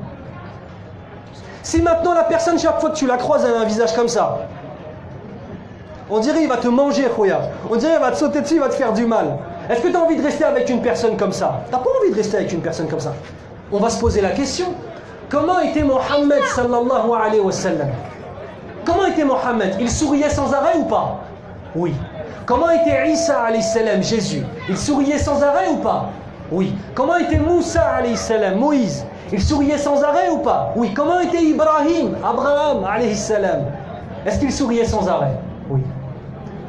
Si maintenant la personne, chaque fois que tu la croises, elle a un visage comme ça, on dirait il va te manger, Khoya. On dirait il va te sauter dessus, il va te faire du mal. Est-ce que tu as envie de rester avec une personne comme ça? Tu n'as pas envie de rester avec une personne comme ça. On va se poser la question. Comment était Mohammed sallallahu alayhi wa sallam? Comment était Mohammed? Il souriait sans arrêt ou pas? Oui. Comment était Isa alayhi salam, Jésus? Il souriait sans arrêt ou pas? Oui. Comment était Moussa alayhi salam, Moïse? Il souriait sans arrêt ou pas? Oui. Comment était Ibrahim, Abraham alayhi salam? Est-ce qu'il souriait sans arrêt? Oui.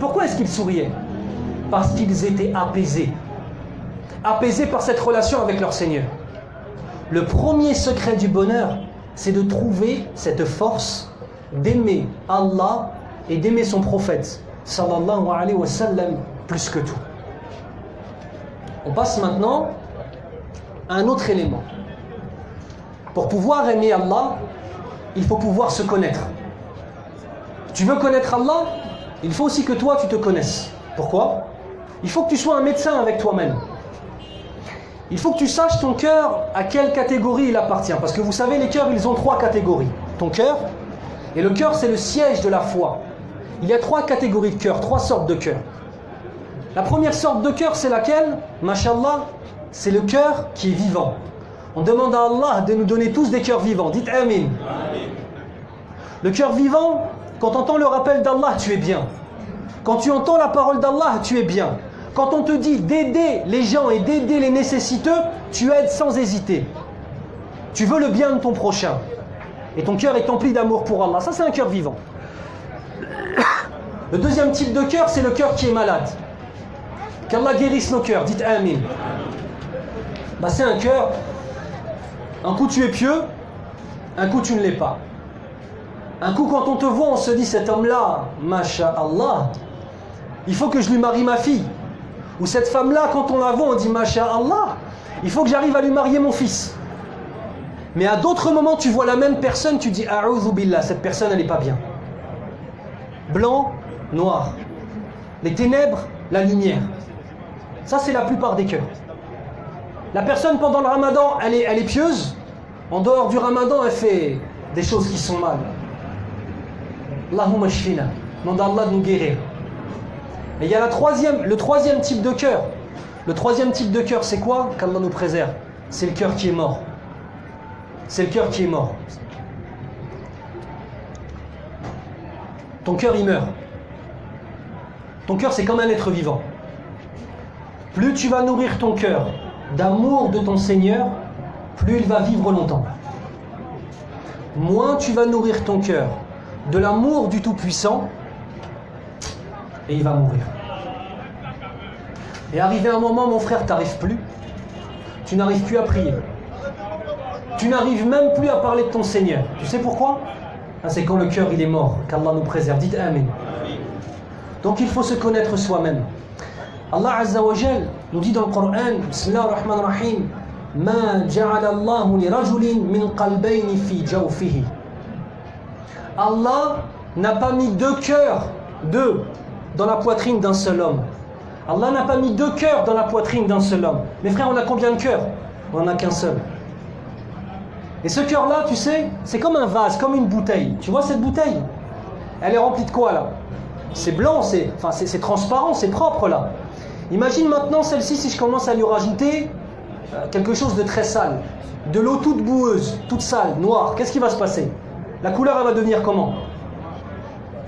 Pourquoi est-ce qu'ils souriaient? Parce qu'ils étaient apaisés. Apaisés par cette relation avec leur Seigneur. Le premier secret du bonheur, c'est de trouver cette force d'aimer Allah et d'aimer son prophète sallallahu alayhi wa sallam plus que tout. On passe maintenant à un autre élément. Pour pouvoir aimer Allah, il faut pouvoir se connaître. Tu veux connaître Allah? Il faut aussi que toi tu te connaisses. Pourquoi? Il faut que tu sois un médecin avec toi-même. Il faut que tu saches ton cœur à quelle catégorie il appartient. Parce que vous savez, les cœurs, ils ont 3 catégories. Ton cœur, et le cœur c'est le siège de la foi. Il y a 3 catégories de cœur, 3 sortes de cœur. La première sorte de cœur, c'est laquelle? Mashallah, c'est le cœur qui est vivant. On demande à Allah de nous donner tous des cœurs vivants. Dites Amin. Le cœur vivant, quand tu entends le rappel d'Allah, tu es bien. Quand tu entends la parole d'Allah, tu es bien. Quand on te dit d'aider les gens et d'aider les nécessiteux, tu aides sans hésiter. Tu veux le bien de ton prochain. Et ton cœur est empli d'amour pour Allah. Ça, c'est un cœur vivant. Le deuxième type de cœur, c'est le cœur qui est malade. Qu'Allah guérisse nos cœurs. Dites Amin. Bah, c'est un cœur, un coup tu es pieux, un coup tu ne l'es pas. Un coup quand on te voit, on se dit cet homme-là, Masha'Allah, il faut que je lui marie ma fille. Ou cette femme-là, quand on la voit, on dit Masha'Allah, il faut que j'arrive à lui marier mon fils. Mais à d'autres moments, tu vois la même personne, tu dis A'udhu billah, cette personne, elle n'est pas bien. Blanc, noir. Les ténèbres, la lumière. Ça, c'est la plupart des cœurs. La personne, pendant le ramadan, elle est pieuse. En dehors du ramadan, elle fait des choses qui sont mal. Allahumma shfina. Demande à Allah de nous guérir. Et il y a le troisième type de cœur. Le troisième type de cœur, c'est quoi? Qu'Allah nous préserve. C'est le cœur qui est mort. C'est le cœur qui est mort. Ton cœur, il meurt. Ton cœur, c'est comme un être vivant. Plus tu vas nourrir ton cœur d'amour de ton Seigneur, plus il va vivre longtemps. Moins tu vas nourrir ton cœur de l'amour du Tout-Puissant, et il va mourir. Et arrivé un moment, mon frère, tu n'arrives plus. Tu n'arrives plus à prier. Tu n'arrives même plus à parler de ton Seigneur. Tu sais pourquoi? C'est quand le cœur il est mort, qu'Allah nous préserve. Dites Amen. Donc il faut se connaître soi-même. Allah Azza wa Jal nous dit dans le Coran, Bismillah ar-Rahman ar-Rahim, Ma ja'ala Allahu li rajulin min qalbayni fi jawfihi. Allah n'a pas mis deux cœurs, dans la poitrine d'un seul homme. Allah n'a pas mis deux cœurs dans la poitrine d'un seul homme. Mes frères, on a combien de cœurs? On n'en a qu'un seul. Et ce cœur-là, tu sais, c'est comme un vase, comme une bouteille. Tu vois cette bouteille? Elle est remplie de quoi là? C'est blanc, c'est transparent, c'est propre là. Imagine maintenant celle-ci, si je commence à lui rajouter quelque chose de très sale, de l'eau toute boueuse, toute sale, noire, qu'est-ce qui va se passer? La couleur, elle va devenir comment?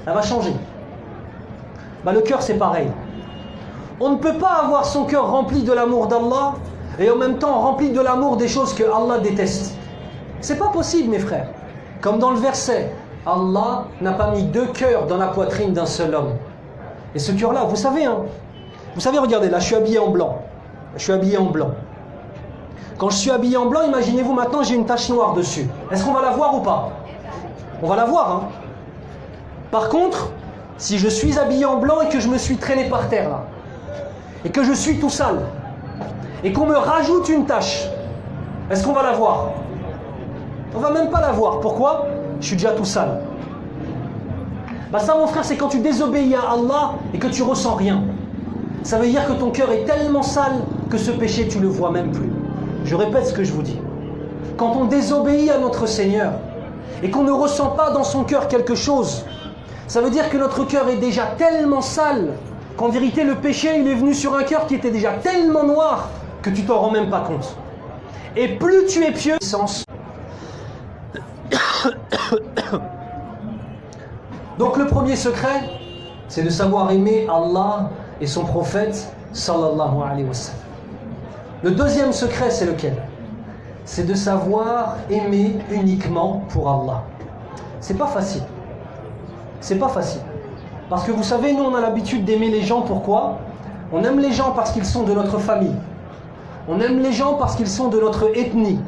Elle va changer. Le cœur, c'est pareil. On ne peut pas avoir son cœur rempli de l'amour d'Allah et en même temps rempli de l'amour des choses que Allah déteste. C'est pas possible, mes frères. Comme dans le verset, Allah n'a pas mis deux cœurs dans la poitrine d'un seul homme. Et ce cœur-là, vous savez, regardez, là, je suis habillé en blanc. Quand je suis habillé en blanc, imaginez-vous maintenant, j'ai une tache noire dessus. Est-ce qu'on va la voir ou pas? On va la voir, hein. Par contre, si je suis habillé en blanc et que je me suis traîné par terre, là, et que je suis tout sale, et qu'on me rajoute une tache, est-ce qu'on va la voir? On va même pas la voir. Pourquoi? Je suis déjà tout sale. Ça, mon frère, c'est quand tu désobéis à Allah et que tu ressens rien. Ça veut dire que ton cœur est tellement sale que ce péché, tu le vois même plus. Je répète ce que je vous dis. Quand on désobéit à notre Seigneur et qu'on ne ressent pas dans son cœur quelque chose, ça veut dire que notre cœur est déjà tellement sale qu'en vérité, le péché, il est venu sur un cœur qui était déjà tellement noir que tu t'en rends même pas compte. Et plus tu es pieux, donc le premier secret, c'est de savoir aimer Allah et son prophète sallallahu alayhi wa sallam. Le deuxième secret, c'est lequel? C'est de savoir aimer uniquement pour Allah. C'est pas facile. C'est pas facile. Parce que vous savez, nous on a l'habitude d'aimer les gens, pourquoi? On aime les gens parce qu'ils sont de notre famille. On aime les gens parce qu'ils sont de notre ethnie.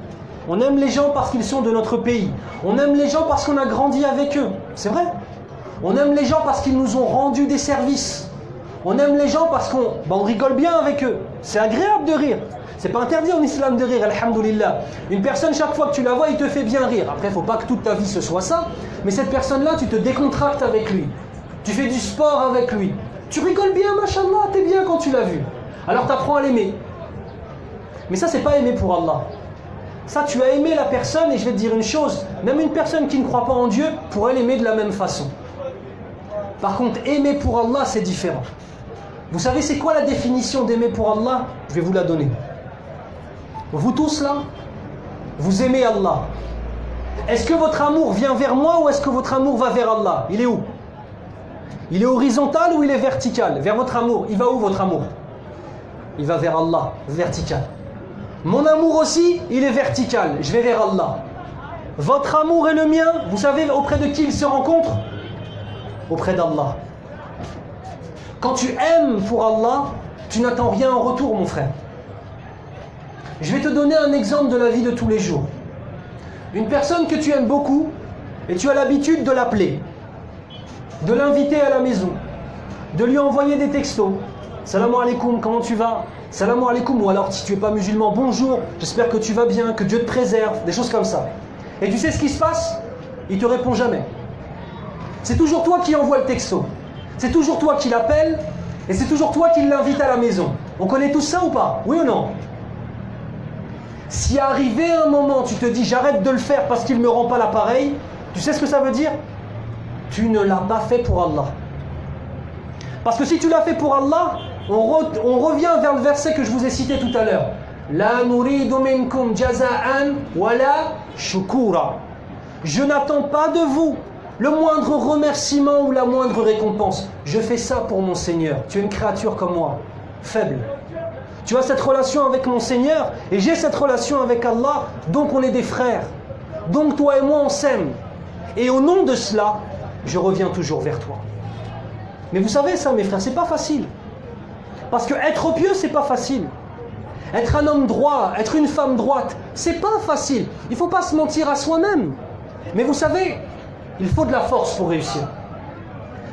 On aime les gens parce qu'ils sont de notre pays. On aime les gens parce qu'on a grandi avec eux. C'est vrai. On aime les gens parce qu'ils nous ont rendu des services. On aime les gens parce qu'on rigole bien avec eux. C'est agréable de rire. C'est pas interdit en islam de rire, alhamdoulilah. Une personne, chaque fois que tu la vois, il te fait bien rire. Après, il ne faut pas que toute ta vie ce soit ça. Mais cette personne-là, tu te décontractes avec lui. Tu fais du sport avec lui. Tu rigoles bien, machallah, t'es bien quand tu l'as vu. Alors tu apprends à l'aimer. Mais ça, c'est pas aimer pour Allah. Ça, tu as aimé la personne, et je vais te dire une chose, même une personne qui ne croit pas en Dieu pourrait l'aimer de la même façon. Par contre, aimer pour Allah, c'est différent. Vous savez, c'est quoi la définition d'aimer pour Allah? Je vais vous la donner. Vous tous là, vous aimez Allah. Est-ce que votre amour vient vers moi ou est-ce que votre amour va vers Allah? Il est où? Il est horizontal ou il est vertical? Vers votre amour, il va où votre amour? Il va vers Allah, vertical. Mon amour aussi, il est vertical, je vais vers Allah. Votre amour et le mien, vous savez auprès de qui il se rencontre? Auprès d'Allah. Quand tu aimes pour Allah, tu n'attends rien en retour, mon frère. Je vais te donner un exemple de la vie de tous les jours. Une personne que tu aimes beaucoup et tu as l'habitude de l'appeler, de l'inviter à la maison, de lui envoyer des textos, Salam alaikum, comment tu vas? Salam alaikum, ou alors si tu n'es pas musulman, bonjour, j'espère que tu vas bien, que Dieu te préserve, des choses comme ça. Et tu sais ce qui se passe? Il te répond jamais. C'est toujours toi qui envoie le texto. C'est toujours toi qui l'appelle et c'est toujours toi qui l'invite à la maison. On connaît tous ça ou pas? Oui ou non? Si arrivé un moment, tu te dis j'arrête de le faire parce qu'il ne me rend pas l'appareil, tu sais ce que ça veut dire? Tu ne l'as pas fait pour Allah. Parce que si tu l'as fait pour Allah, on revient vers le verset que je vous ai cité tout à l'heure. La nuridu minkum jaza'an wala shukura. Je n'attends pas de vous le moindre remerciement ou la moindre récompense. Je fais ça pour mon Seigneur. Tu es une créature comme moi, faible. Tu as cette relation avec mon Seigneur et j'ai cette relation avec Allah, donc on est des frères. Donc toi et moi on s'aime. Et au nom de cela, je reviens toujours vers toi. Mais vous savez ça mes frères, c'est pas facile. Parce que être pieux, c'est pas facile. Être un homme droit, être une femme droite, c'est pas facile. Il faut pas se mentir à soi-même. Mais vous savez, il faut de la force pour réussir.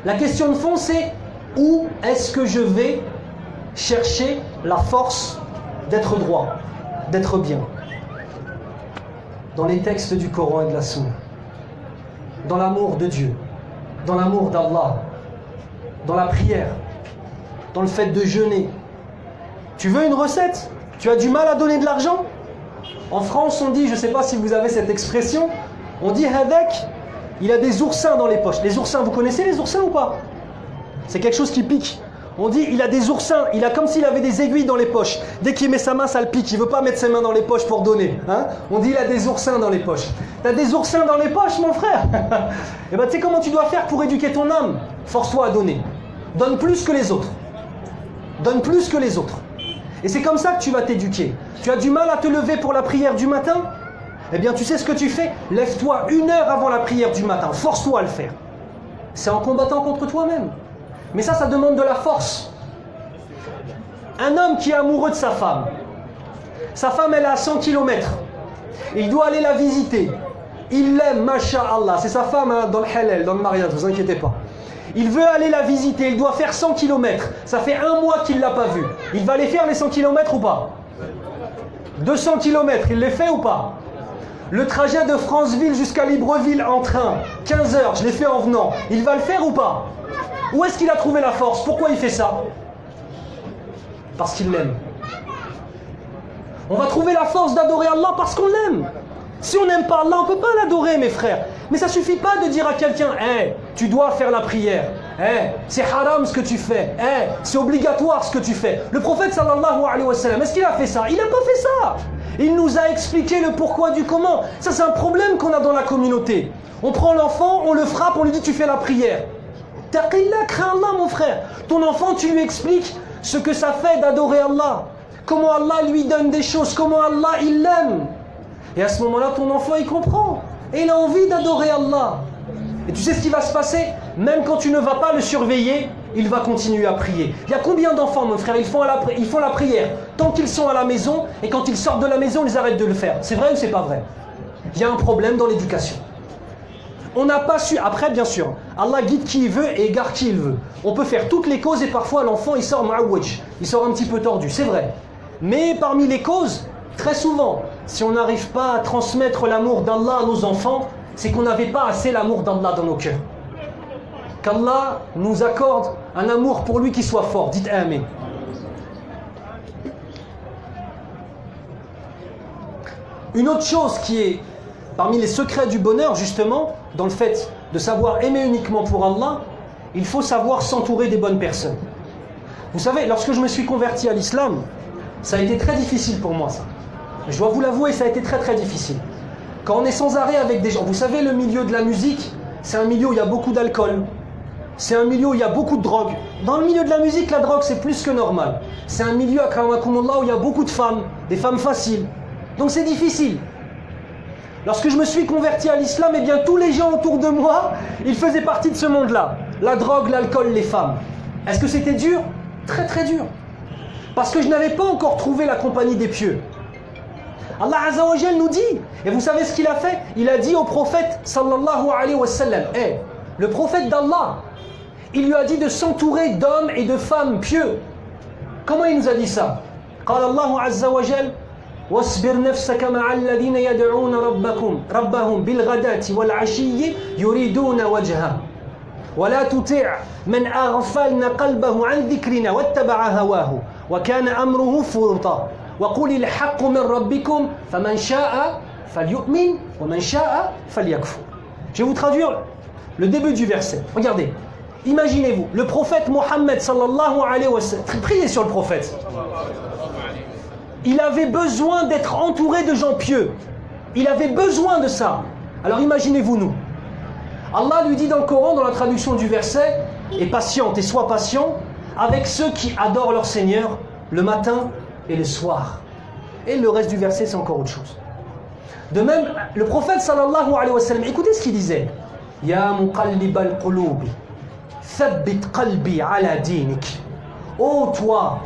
La question de fond, c'est où est-ce que je vais chercher la force d'être droit, d'être bien? Dans les textes du Coran et de la Sunna, dans l'amour de Dieu, dans l'amour d'Allah, dans la prière, dans le fait de jeûner. Tu veux une recette? Tu as du mal à donner de l'argent? En France, on dit, je ne sais pas si vous avez cette expression, on dit Hadek, il a des oursins dans les poches. Les oursins, vous connaissez les oursins ou pas? C'est quelque chose qui pique. On dit, il a des oursins, il a comme s'il avait des aiguilles dans les poches. Dès qu'il met sa main, ça le pique. Il ne veut pas mettre ses mains dans les poches pour donner. Hein? On dit, il a des oursins dans les poches. T'as des oursins dans les poches, mon frère? Et bien, tu sais comment tu dois faire pour éduquer ton âme? Force-toi à donner. Donne plus que les autres. Donne plus que les autres. Et c'est comme ça que tu vas t'éduquer. Tu as du mal à te lever pour la prière du matin? Eh bien, tu sais ce que tu fais? Lève-toi 1 heure avant la prière du matin. Force-toi à le faire. C'est en combattant contre toi-même. Mais ça demande de la force. Un homme qui est amoureux de sa femme, elle est à 100 km. Il doit aller la visiter. Il l'aime, masha'Allah. C'est sa femme hein, dans le halal, dans le mariage, ne vous inquiétez pas. Il veut aller la visiter, il doit faire 100 km. Ça fait 1 mois qu'il ne l'a pas vue. Il va les faire les 100 km ou pas? 200 km, il les fait ou pas? Le trajet de Franceville jusqu'à Libreville en train, 15 heures, je l'ai fait en venant. Il va le faire ou pas? Où est-ce qu'il a trouvé la force? Pourquoi il fait ça? Parce qu'il l'aime. On va trouver la force d'adorer Allah parce qu'on l'aime. Si on n'aime pas Allah, on ne peut pas l'adorer, mes frères. Mais ça ne suffit pas de dire à quelqu'un hey, tu dois faire la prière. Hey, c'est haram ce que tu fais. Hey, c'est obligatoire ce que tu fais. Le prophète sallallahu alayhi wa sallam, est-ce qu'il a fait ça? Il n'a pas fait ça. Il nous a expliqué le pourquoi du comment. Ça, c'est un problème qu'on a dans la communauté. On prend l'enfant, on le frappe, on lui dit tu fais la prière. Taqillah, crains Allah, mon frère. Ton enfant, tu lui expliques ce que ça fait d'adorer Allah. Comment Allah lui donne des choses, comment Allah, il l'aime. Et à ce moment-là, ton enfant, il comprend. Et il a envie d'adorer Allah. Et tu sais ce qui va se passer? Même quand tu ne vas pas le surveiller, il va continuer à prier. Il y a combien d'enfants, mon frère, ils font la prière tant qu'ils sont à la maison, et quand ils sortent de la maison, ils arrêtent de le faire. C'est vrai ou c'est pas vrai? Il y a un problème dans l'éducation. On n'a pas su... Après, bien sûr, Allah guide qui il veut et égare qui il veut. On peut faire toutes les causes et parfois l'enfant, il sort ma'awaj. Il sort un petit peu tordu, c'est vrai. Mais parmi les causes, très souvent, si on n'arrive pas à transmettre l'amour d'Allah à nos enfants, c'est qu'on n'avait pas assez l'amour d'Allah dans nos cœurs. Qu'Allah nous accorde un amour pour lui qui soit fort. Dites Amen. Une autre chose qui est parmi les secrets du bonheur, justement, dans le fait de savoir aimer uniquement pour Allah, il faut savoir s'entourer des bonnes personnes. Vous savez, lorsque je me suis converti à l'islam, ça a été très difficile pour moi, ça. Je dois vous l'avouer, ça a été très très difficile. Quand on est sans arrêt avec des gens, vous savez, le milieu de la musique, c'est un milieu où il y a beaucoup d'alcool. C'est un milieu où il y a beaucoup de drogue. Dans le milieu de la musique, la drogue, c'est plus que normal. C'est un milieu, akramakumullah, où il y a beaucoup de femmes, des femmes faciles. Donc c'est difficile. Lorsque je me suis converti à l'islam, eh bien tous les gens autour de moi, ils faisaient partie de ce monde-là. La drogue, l'alcool, les femmes. Est-ce que c'était dur? Très très dur. Parce que je n'avais pas encore trouvé la compagnie des pieux. Allah Azza wa Jal nous dit, et vous savez ce qu'il a fait? Il a dit au prophète sallallahu alayhi wa sallam, le prophète d'Allah, il lui a dit de s'entourer d'hommes et de femmes pieux. Comment il nous a dit ça? قال الله عز وجل واصبر نفسك مع الذين يدعون ربهم بالغداة والعشي يريدون وجهه ولا تطع من أغفلنا قلبه عن ذكرنا واتبع هواه وكان أمره فرطا وقل الحق من ربكم فمن شاء فليؤمن ومن شاء فليكفر. Je vais vous traduire le début du verset. Regardez, imaginez-vous, le prophète Mohammed sallallahu alayhi wa sallam, priez sur le prophète. Il avait besoin d'être entouré de gens pieux. Il avait besoin de ça. Alors imaginez-vous nous. Allah lui dit dans le Coran, dans la traduction du verset, et patiente et sois patient avec ceux qui adorent leur Seigneur le matin et le soir. Et le reste du verset, c'est encore autre chose. De même, le prophète sallallahu alayhi wa sallam, écoutez ce qu'il disait. Ya muqallibal qulubi, thabbit qalbi ala dinik. Ô toi,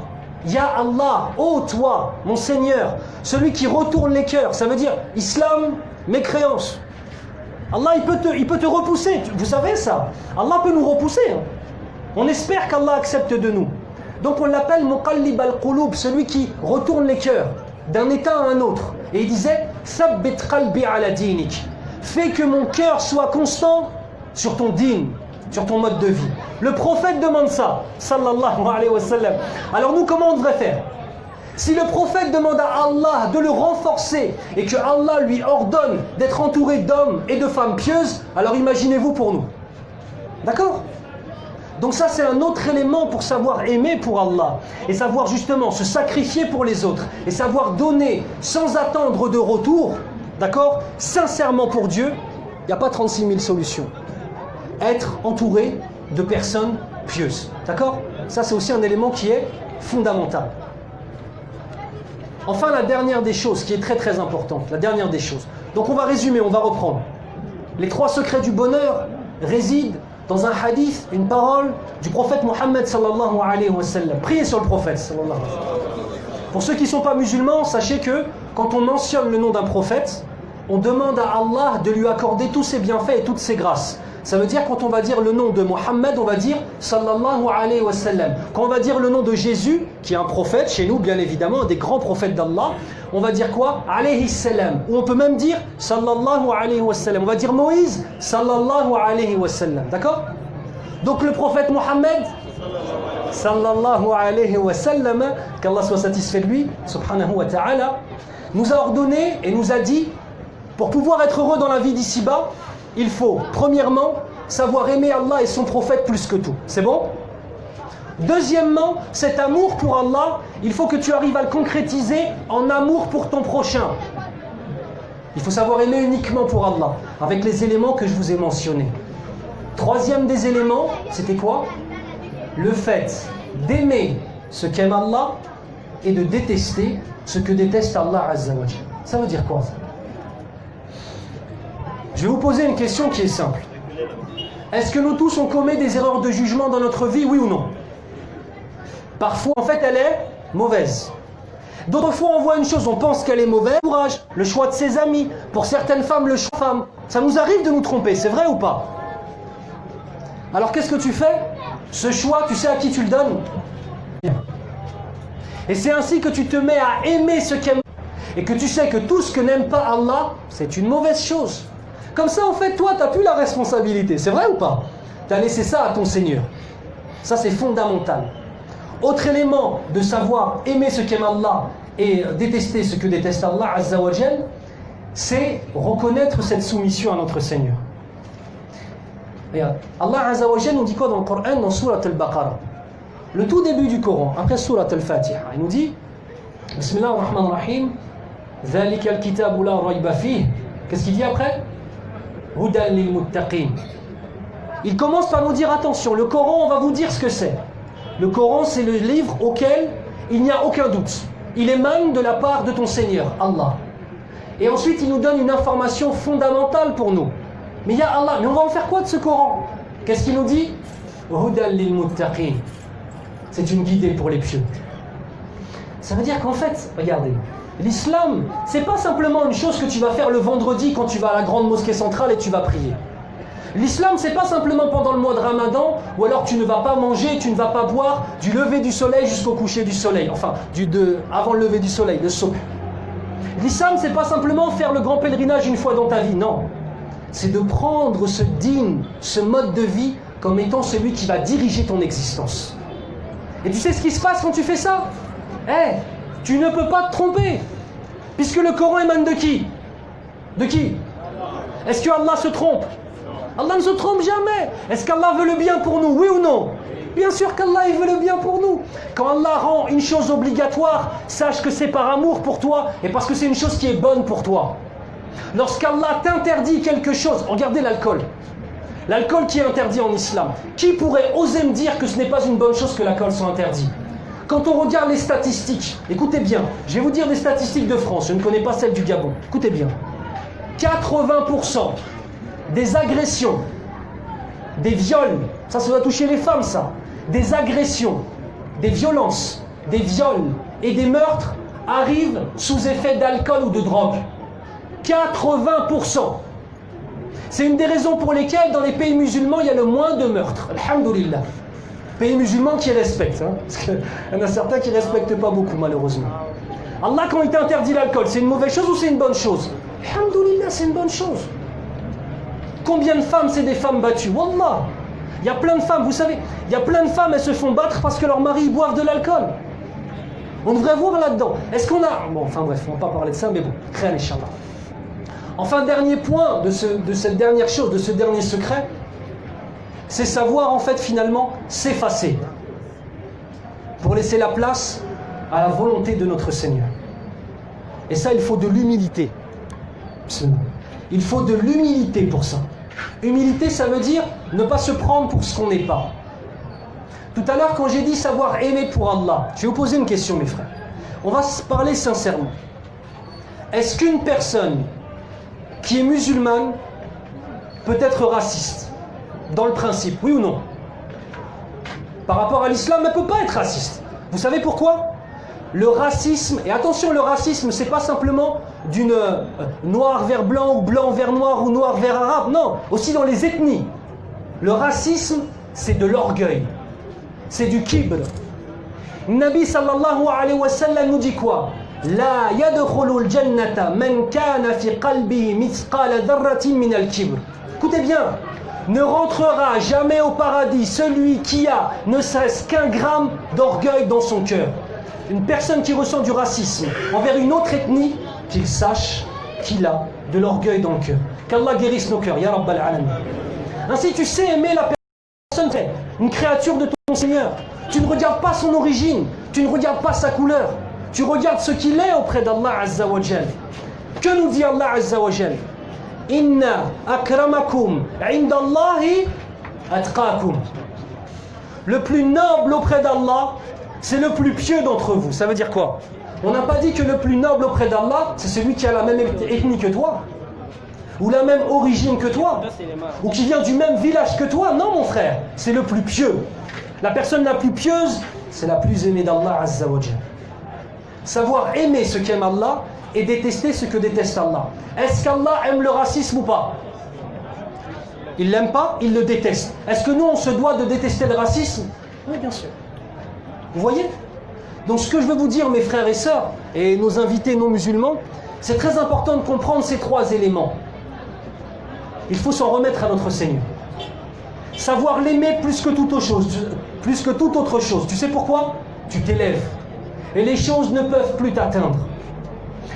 Ya Allah, ô toi, mon Seigneur, celui qui retourne les cœurs, ça veut dire islam, mécréance. Allah, il peut te repousser, vous savez ça. Allah peut nous repousser. On espère qu'Allah accepte de nous. Donc on l'appelle Muqallib al-Qulub, celui qui retourne les cœurs d'un état à un autre. Et il disait Thabbit qalbi ala dinik. Fais que mon cœur soit constant sur ton din, sur ton mode de vie. Le prophète demande ça, sallallahu alayhi wa sallam. Alors nous, comment on devrait faire? Si le prophète demande à Allah de le renforcer et que Allah lui ordonne d'être entouré d'hommes et de femmes pieuses, alors imaginez-vous pour nous. D'accord? Donc ça, c'est un autre élément pour savoir aimer pour Allah et savoir justement se sacrifier pour les autres et savoir donner sans attendre de retour, d'accord, sincèrement pour Dieu. Il n'y a pas 36 000 solutions. Être entouré de personnes pieuses, d'accord? Ça, c'est aussi un élément qui est fondamental. Enfin, la dernière des choses qui est très très importante, la dernière des choses. Donc on va résumer, on va reprendre. Les 3 secrets du bonheur résident dans un hadith, une parole du prophète Mohammed sallallahu alayhi wa sallam. Priez sur le prophète sallallahu alayhi wa sallam. Pour ceux qui ne sont pas musulmans, sachez que quand on mentionne le nom d'un prophète, on demande à Allah de lui accorder tous ses bienfaits et toutes ses grâces. Ça veut dire quand on va dire le nom de Mohammed, on va dire sallallahu alayhi wa sallam. Quand on va dire le nom de Jésus, qui est un prophète chez nous bien évidemment, un des grands prophètes d'Allah, on va dire quoi? Alayhi salam. Ou on peut même dire sallallahu alayhi wa sallam. On va dire Moïse sallallahu alayhi wa sallam. D'accord? Donc le prophète Mohammed sallallahu alayhi wa sallam, qu'Allah soit satisfait de lui, subhanahu wa ta'ala, nous a ordonné et nous a dit, pour pouvoir être heureux dans la vie d'ici-bas, il faut, premièrement, savoir aimer Allah et son prophète plus que tout. C'est bon? Deuxièmement, cet amour pour Allah, il faut que tu arrives à le concrétiser en amour pour ton prochain. Il faut savoir aimer uniquement pour Allah, avec les éléments que je vous ai mentionnés. Troisième des éléments, c'était quoi? Le fait d'aimer ce qu'aime Allah et de détester ce que déteste Allah Azza wa Jalla. Ça veut dire quoi ça? Je vais vous poser une question qui est simple. Est-ce que nous tous on commet des erreurs de jugement dans notre vie, oui ou non? Parfois, en fait, elle est mauvaise. D'autres fois, on voit une chose, on pense qu'elle est mauvaise. Courage, le choix de ses amis. Pour certaines femmes, le choix de femmes. Ça nous arrive de nous tromper, c'est vrai ou pas? Alors, qu'est-ce que tu fais? Ce choix, tu sais à qui tu le donnes? Et c'est ainsi que tu te mets à aimer ce qu'aime et que tu sais que tout ce que n'aime pas Allah, c'est une mauvaise chose. Comme ça, en fait, toi, tu n'as plus la responsabilité. C'est vrai ou pas? Tu as laissé ça à ton Seigneur. Ça, c'est fondamental. Autre élément de savoir aimer ce qu'aime Allah et détester ce que déteste Allah Azza wa Jal, c'est reconnaître cette soumission à notre Seigneur. Regarde, Allah Azza wa Jal nous dit quoi dans le Coran, dans Surat al-Baqarah? Le tout début du Coran, après Surat al-Fatiha, il nous dit Bismillah ar-Rahman ar-Rahim, Dhalika al-Kitabu la rayba fih. Qu'est-ce qu'il dit après? Hudan lil muttaqin. Il commence par nous dire attention, le Coran, on va vous dire ce que c'est. Le Coran, c'est le livre auquel il n'y a aucun doute. Il émane de la part de ton Seigneur, Allah. Et ensuite, il nous donne une information fondamentale pour nous. Mais il y a Allah. Mais on va en faire quoi de ce Coran? Qu'est-ce qu'il nous dit? Hudan lil muttaqin. C'est une guidée pour les pieux. Ça veut dire qu'en fait, regardez, l'islam, c'est pas simplement une chose que tu vas faire le vendredi quand tu vas à la grande mosquée centrale et tu vas prier. L'islam, c'est pas simplement pendant le mois de Ramadan, ou alors tu ne vas pas manger, tu ne vas pas boire du lever du soleil jusqu'au coucher du soleil. Enfin, avant le lever du soleil, le subh. L'islam, c'est pas simplement faire le grand pèlerinage une fois dans ta vie, non. C'est de prendre ce dîn, ce mode de vie, comme étant celui qui va diriger ton existence. Et tu sais ce qui se passe quand tu fais ça? Tu ne peux pas te tromper. Puisque le Coran émane de qui? De qui? Est-ce que Allah se trompe? Allah ne se trompe jamais. Est-ce qu'Allah veut le bien pour nous? Oui ou non? Bien sûr qu'Allah il veut le bien pour nous. Quand Allah rend une chose obligatoire, sache que c'est par amour pour toi et parce que c'est une chose qui est bonne pour toi. Lorsqu'Allah t'interdit quelque chose, regardez l'alcool. L'alcool qui est interdit en islam. Qui pourrait oser me dire que ce n'est pas une bonne chose que l'alcool soit interdit? Quand on regarde les statistiques, écoutez bien, je vais vous dire des statistiques de France, je ne connais pas celles du Gabon. Écoutez bien. 80% des agressions, des viols, ça doit toucher les femmes ça, des agressions, des violences, des viols et des meurtres arrivent sous effet d'alcool ou de drogue. 80%. C'est une des raisons pour lesquelles dans les pays musulmans il y a le moins de meurtres. Alhamdulillah. Pays musulmans qui respectent, parce qu'il y en a certains qui ne respectent pas beaucoup malheureusement. Allah quand il t'interdit l'alcool, c'est une mauvaise chose ou c'est une bonne chose? Alhamdulillah, c'est une bonne chose. Combien de femmes, c'est des femmes battues? Wallah, il y a plein de femmes, vous savez, il y a plein de femmes, elles se font battre parce que leurs maris boivent de l'alcool. On devrait voir là-dedans. Est-ce qu'on a... Bon, enfin bref, on ne va pas parler de ça, mais bon, créa Inch'Allah. Enfin, dernier point de cette dernière chose, de ce dernier secret, c'est savoir en fait finalement s'effacer pour laisser la place à la volonté de notre Seigneur. Et ça, il faut de l'humilité. Il faut de l'humilité pour ça. Humilité, ça veut dire ne pas se prendre pour ce qu'on n'est pas. Tout à l'heure, quand j'ai dit savoir aimer pour Allah, je vais vous poser une question, mes frères. On va se parler sincèrement. Est-ce qu'une personne qui est musulmane peut être raciste? Dans le principe, oui ou non? Par rapport à l'islam, elle ne peut pas être raciste. Vous savez pourquoi? Le racisme, et attention, le racisme, c'est pas simplement d'une noir vers blanc ou blanc vers noir ou noir vers arabe, non, aussi dans les ethnies. Le racisme, c'est de l'orgueil, c'est du kibr. Nabi sallallahu alayhi wa sallam nous dit quoi? La yadkhulul jannata man kana fi qalbihi mithqala dharratin min al-kibr. Écoutez bien, ne rentrera jamais au paradis celui qui a ne serait-ce qu'un gramme d'orgueil dans son cœur. Une personne qui ressent du racisme envers une autre ethnie, qu'il sache qu'il a de l'orgueil dans le cœur. Qu'Allah guérisse nos cœurs, Ya Rabbal Alamin. Ainsi, tu sais aimer la personne, une créature de ton Seigneur. Tu ne regardes pas son origine, tu ne regardes pas sa couleur, tu regardes ce qu'il est auprès d'Allah Azza wa Jal. Que nous dit Allah Azza wa Jal? Inna akramakum indallahi atqakum. Le plus noble auprès d'Allah, c'est le plus pieux d'entre vous. Ça veut dire quoi? On n'a pas dit que le plus noble auprès d'Allah, c'est celui qui a la même ethnie que toi, ou la même origine que toi, ou qui vient du même village que toi. Non, mon frère, c'est le plus pieux. La personne la plus pieuse, c'est la plus aimée d'Allah Azza wa Jal. Savoir aimer ce qu'aime Allah et détester ce que déteste Allah. Est-ce qu'Allah aime le racisme ou pas? Il l'aime pas, il le déteste. Est-ce que nous, on se doit de détester le racisme? Oui, bien sûr. Vous voyez? Donc ce que je veux vous dire, mes frères et sœurs, et nos invités non musulmans, c'est très important de comprendre ces trois éléments. Il faut s'en remettre à notre Seigneur. Savoir l'aimer plus que toute autre chose. Tu sais pourquoi? Tu t'élèves. Et les choses ne peuvent plus t'atteindre.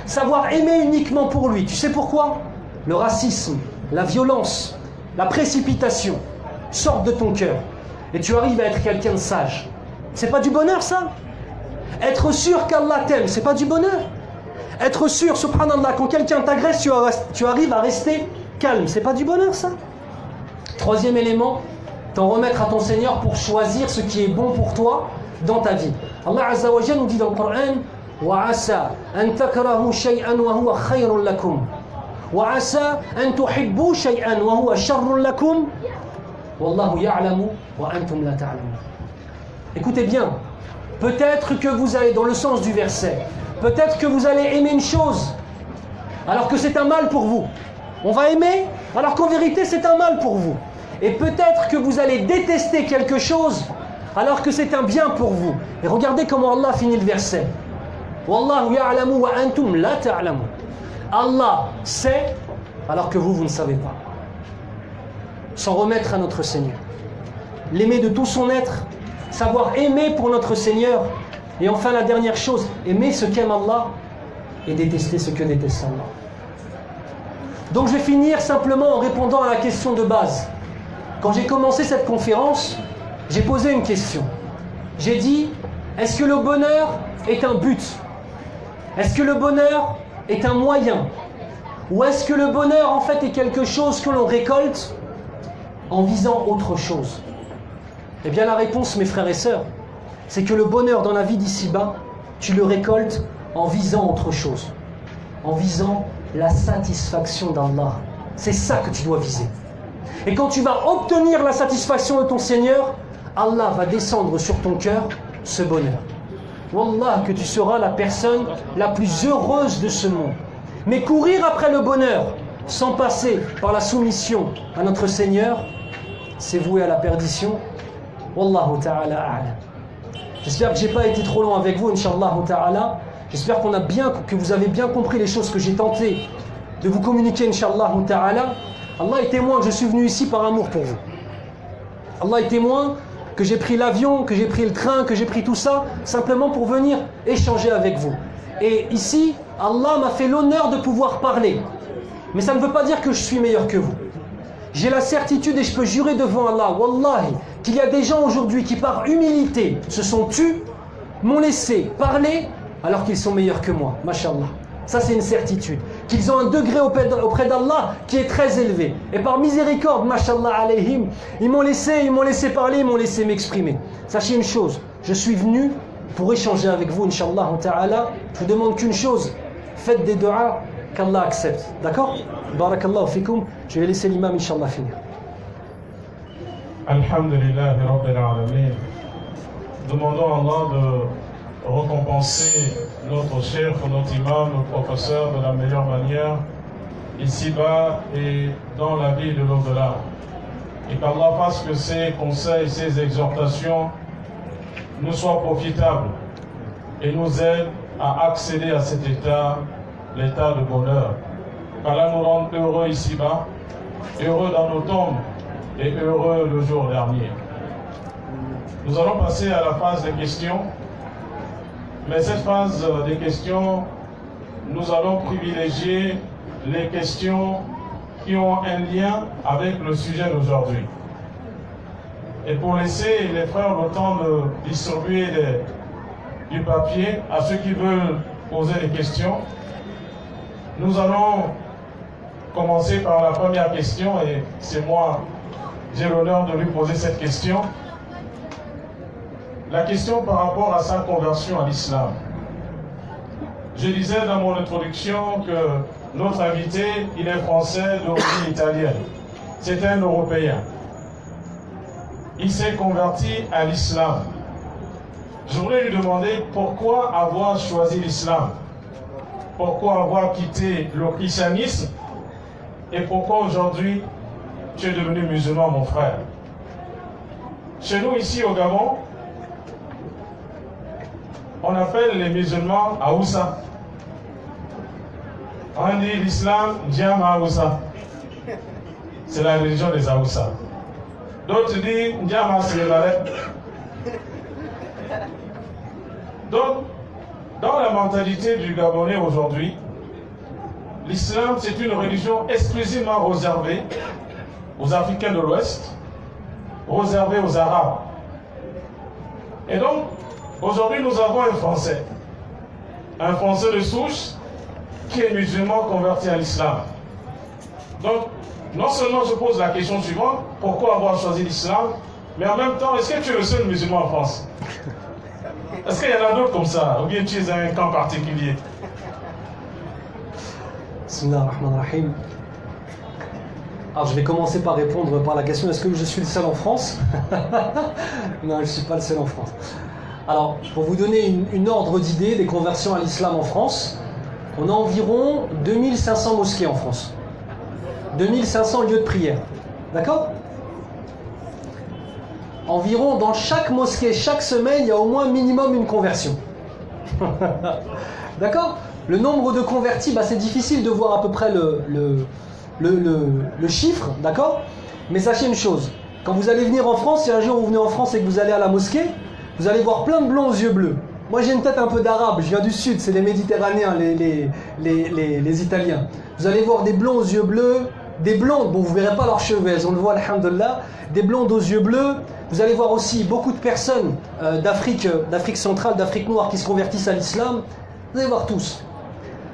Savoir aimer uniquement pour lui. Tu sais pourquoi? Le racisme, la violence, la précipitation sortent de ton cœur. Et tu arrives à être quelqu'un de sage. C'est pas du bonheur ça? Être sûr qu'Allah t'aime, c'est pas du bonheur? Être sûr, subhanallah, quand quelqu'un t'agresse, tu arrives à rester calme, c'est pas du bonheur ça? Troisième élément, t'en remettre à ton Seigneur pour choisir ce qui est bon pour toi dans ta vie. Allah Azza wa Jalla nous dit dans le Coran: wa asa an takrahu shay'an wa huwa khayrun lakum wa asa an tuhibbu shay'an wa huwa sharrun lakum wallahu ya'lamu wa antum la ta'lamun. Écoutez bien, peut-être que vous allez, dans le sens du verset, peut-être que vous allez aimer une chose alors que c'est un mal pour vous. On va aimer alors qu'en vérité c'est un mal pour vous. Et peut-être que vous allez détester quelque chose alors que c'est un bien pour vous. Et regardez comment Allah finit le verset. Wallahu ya'lamu wa antum la ta'lamun. Allah sait alors que vous ne savez pas. S'en remettre à notre Seigneur. L'aimer de tout son être, savoir aimer pour notre Seigneur. Et enfin la dernière chose, aimer ce qu'aime Allah et détester ce que déteste Allah. Donc je vais finir simplement en répondant à la question de base. Quand j'ai commencé cette conférence, j'ai posé une question. J'ai dit, est-ce que le bonheur est un but? Est-ce que le bonheur est un moyen? Ou est-ce que le bonheur en fait est quelque chose que l'on récolte en visant autre chose? Eh bien la réponse, mes frères et sœurs, c'est que le bonheur dans la vie d'ici-bas, tu le récoltes en visant autre chose. En visant la satisfaction d'Allah. C'est ça que tu dois viser. Et quand tu vas obtenir la satisfaction de ton Seigneur, Allah va descendre sur ton cœur ce bonheur. Wallah, que tu seras la personne la plus heureuse de ce monde. Mais courir après le bonheur sans passer par la soumission à notre Seigneur, c'est voué à la perdition. Wallahu ta'ala a'lam. J'espère que je n'ai pas été trop long avec vous, Inch'Allah ta'ala. J'espère que vous avez bien compris les choses que j'ai tenté de vous communiquer, Inch'Allah ta'ala. Allah est témoin que je suis venu ici par amour pour vous. Allah est témoin que j'ai pris l'avion, que j'ai pris le train, que j'ai pris tout ça, simplement pour venir échanger avec vous. Et ici, Allah m'a fait l'honneur de pouvoir parler. Mais ça ne veut pas dire que je suis meilleur que vous. J'ai la certitude et je peux jurer devant Allah, Wallahi, qu'il y a des gens aujourd'hui qui par humilité se sont tus, m'ont laissé parler alors qu'ils sont meilleurs que moi. Mashallah. Ça c'est une certitude. Qu'ils ont un degré auprès d'Allah qui est très élevé. Et par miséricorde, mashallah alayhim, ils m'ont laissé parler, ils m'ont laissé m'exprimer. Sachez une chose, je suis venu pour échanger avec vous, Inch'Allah ta'ala. Je vous demande qu'une chose, faites des du'as qu'Allah accepte. D'accord? Barakallahu fikum. Je vais laisser l'imam, Inch'Allah, finir. Alhamdulillah Rabbil Alamin. Demandons à Allah de récompenser notre cher, notre imam, notre professeur de la meilleure manière, ici-bas et dans la vie de l'au-delà. Et qu'Allah fasse que ces conseils, ces exhortations nous soient profitables et nous aident à accéder à cet état, l'état de bonheur. Qu'Allah nous rende heureux ici-bas, heureux dans nos tombes et heureux le jour dernier. Nous allons passer à la phase des questions. Mais cette phase des questions, nous allons privilégier les questions qui ont un lien avec le sujet d'aujourd'hui. Et pour laisser les frères le temps de distribuer du papier à ceux qui veulent poser des questions, nous allons commencer par la première question, et c'est moi, j'ai l'honneur de lui poser cette question. La question par rapport à sa conversion à l'islam. Je disais dans mon introduction que notre invité, il est français d'origine italienne. C'est un Européen. Il s'est converti à l'islam. Je voudrais lui demander pourquoi avoir choisi l'islam, pourquoi avoir quitté le christianisme et pourquoi aujourd'hui tu es devenu musulman, mon frère. Chez nous ici au Gabon, on appelle les musulmans Aoussa. On dit l'islam, Djama Aoussa. C'est la religion des Aoussa. D'autres disent Djama Sénégalais. Donc, dans la mentalité du Gabonais aujourd'hui, l'islam c'est une religion exclusivement réservée aux Africains de l'Ouest, réservée aux Arabes. Et donc, aujourd'hui, nous avons un Français de souche, qui est musulman converti à l'islam. Donc, non seulement je pose la question suivante, pourquoi avoir choisi l'islam, mais en même temps, est-ce que tu es le seul musulman en France? Est-ce qu'il y en a d'autres comme ça, ou bien tu es un camp particulier? Bismillah ar-Rahman ar-Rahim. Alors je vais commencer par répondre par la question, est-ce que je suis le seul en France? Non, je ne suis pas le seul en France. Alors, pour vous donner une ordre d'idée des conversions à l'islam en France, on a environ 2500 mosquées en France. 2500 lieux de prière. D'accord? environ dans chaque mosquée, chaque semaine, il y a au moins minimum une conversion. D'accord? Le nombre de convertis, c'est difficile de voir à peu près le chiffre, d'accord? Mais sachez une chose, quand vous allez venir en France, si un jour vous venez en France et que vous allez à la mosquée, vous allez voir plein de blonds aux yeux bleus. Moi j'ai une tête un peu d'arabe, je viens du sud, c'est les Méditerranéens, les Italiens. Vous allez voir des blonds aux yeux bleus, des blondes, bon vous verrez pas leurs cheveux, on le voit alhamdoulilah, des blondes aux yeux bleus. Vous allez voir aussi beaucoup de personnes d'Afrique centrale, d'Afrique noire qui se convertissent à l'islam. Vous allez voir tous.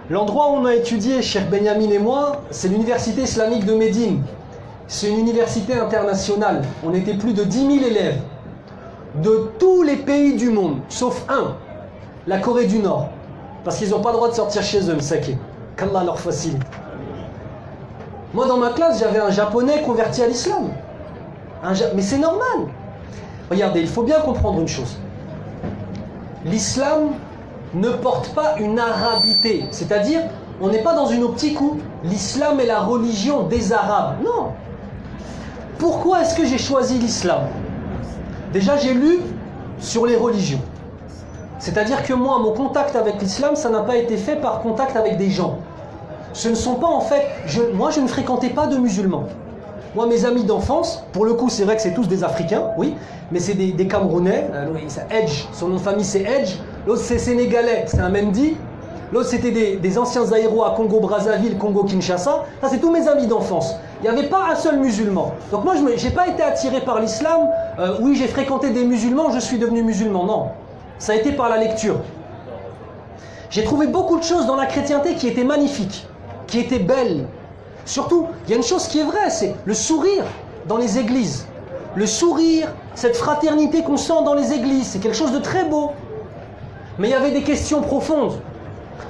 L'endroit où on a étudié, Cheikh Benyamin et moi, c'est l'université islamique de Médine. C'est une université internationale. On était plus de 10 000 élèves de tous les pays du monde, sauf un, la Corée du Nord. Parce qu'ils n'ont pas le droit de sortir chez eux, Msaki. Qu'Allah leur facilite. Moi, dans ma classe, j'avais un Japonais converti à l'islam. Mais c'est normal. Regardez, il faut bien comprendre une chose. L'islam ne porte pas une arabité. C'est-à-dire, on n'est pas dans une optique où l'islam est la religion des Arabes. Non. Pourquoi est-ce que j'ai choisi l'islam? Déjà, j'ai lu sur les religions. C'est-à-dire que moi, mon contact avec l'islam, ça n'a pas été fait par contact avec des gens. Ce ne sont pas en fait... Moi, je ne fréquentais pas de musulmans. Moi, mes amis d'enfance, pour le coup, c'est vrai que c'est tous des Africains, oui, mais c'est des Camerounais. Edge, son nom de famille c'est Edge. L'autre c'est Sénégalais, c'est un Mendy. L'autre c'était des anciens aéros à Congo-Brazzaville, Congo-Kinshasa. Ça, c'est tous mes amis d'enfance. Il n'y avait pas un seul musulman. Donc moi, je n'ai pas été attiré par l'islam. Oui, j'ai fréquenté des musulmans, je suis devenu musulman. Non, ça a été par la lecture. J'ai trouvé beaucoup de choses dans la chrétienté qui étaient magnifiques, qui étaient belles. Surtout, il y a une chose qui est vraie, c'est le sourire dans les églises. Le sourire, cette fraternité qu'on sent dans les églises, c'est quelque chose de très beau. Mais il y avait des questions profondes.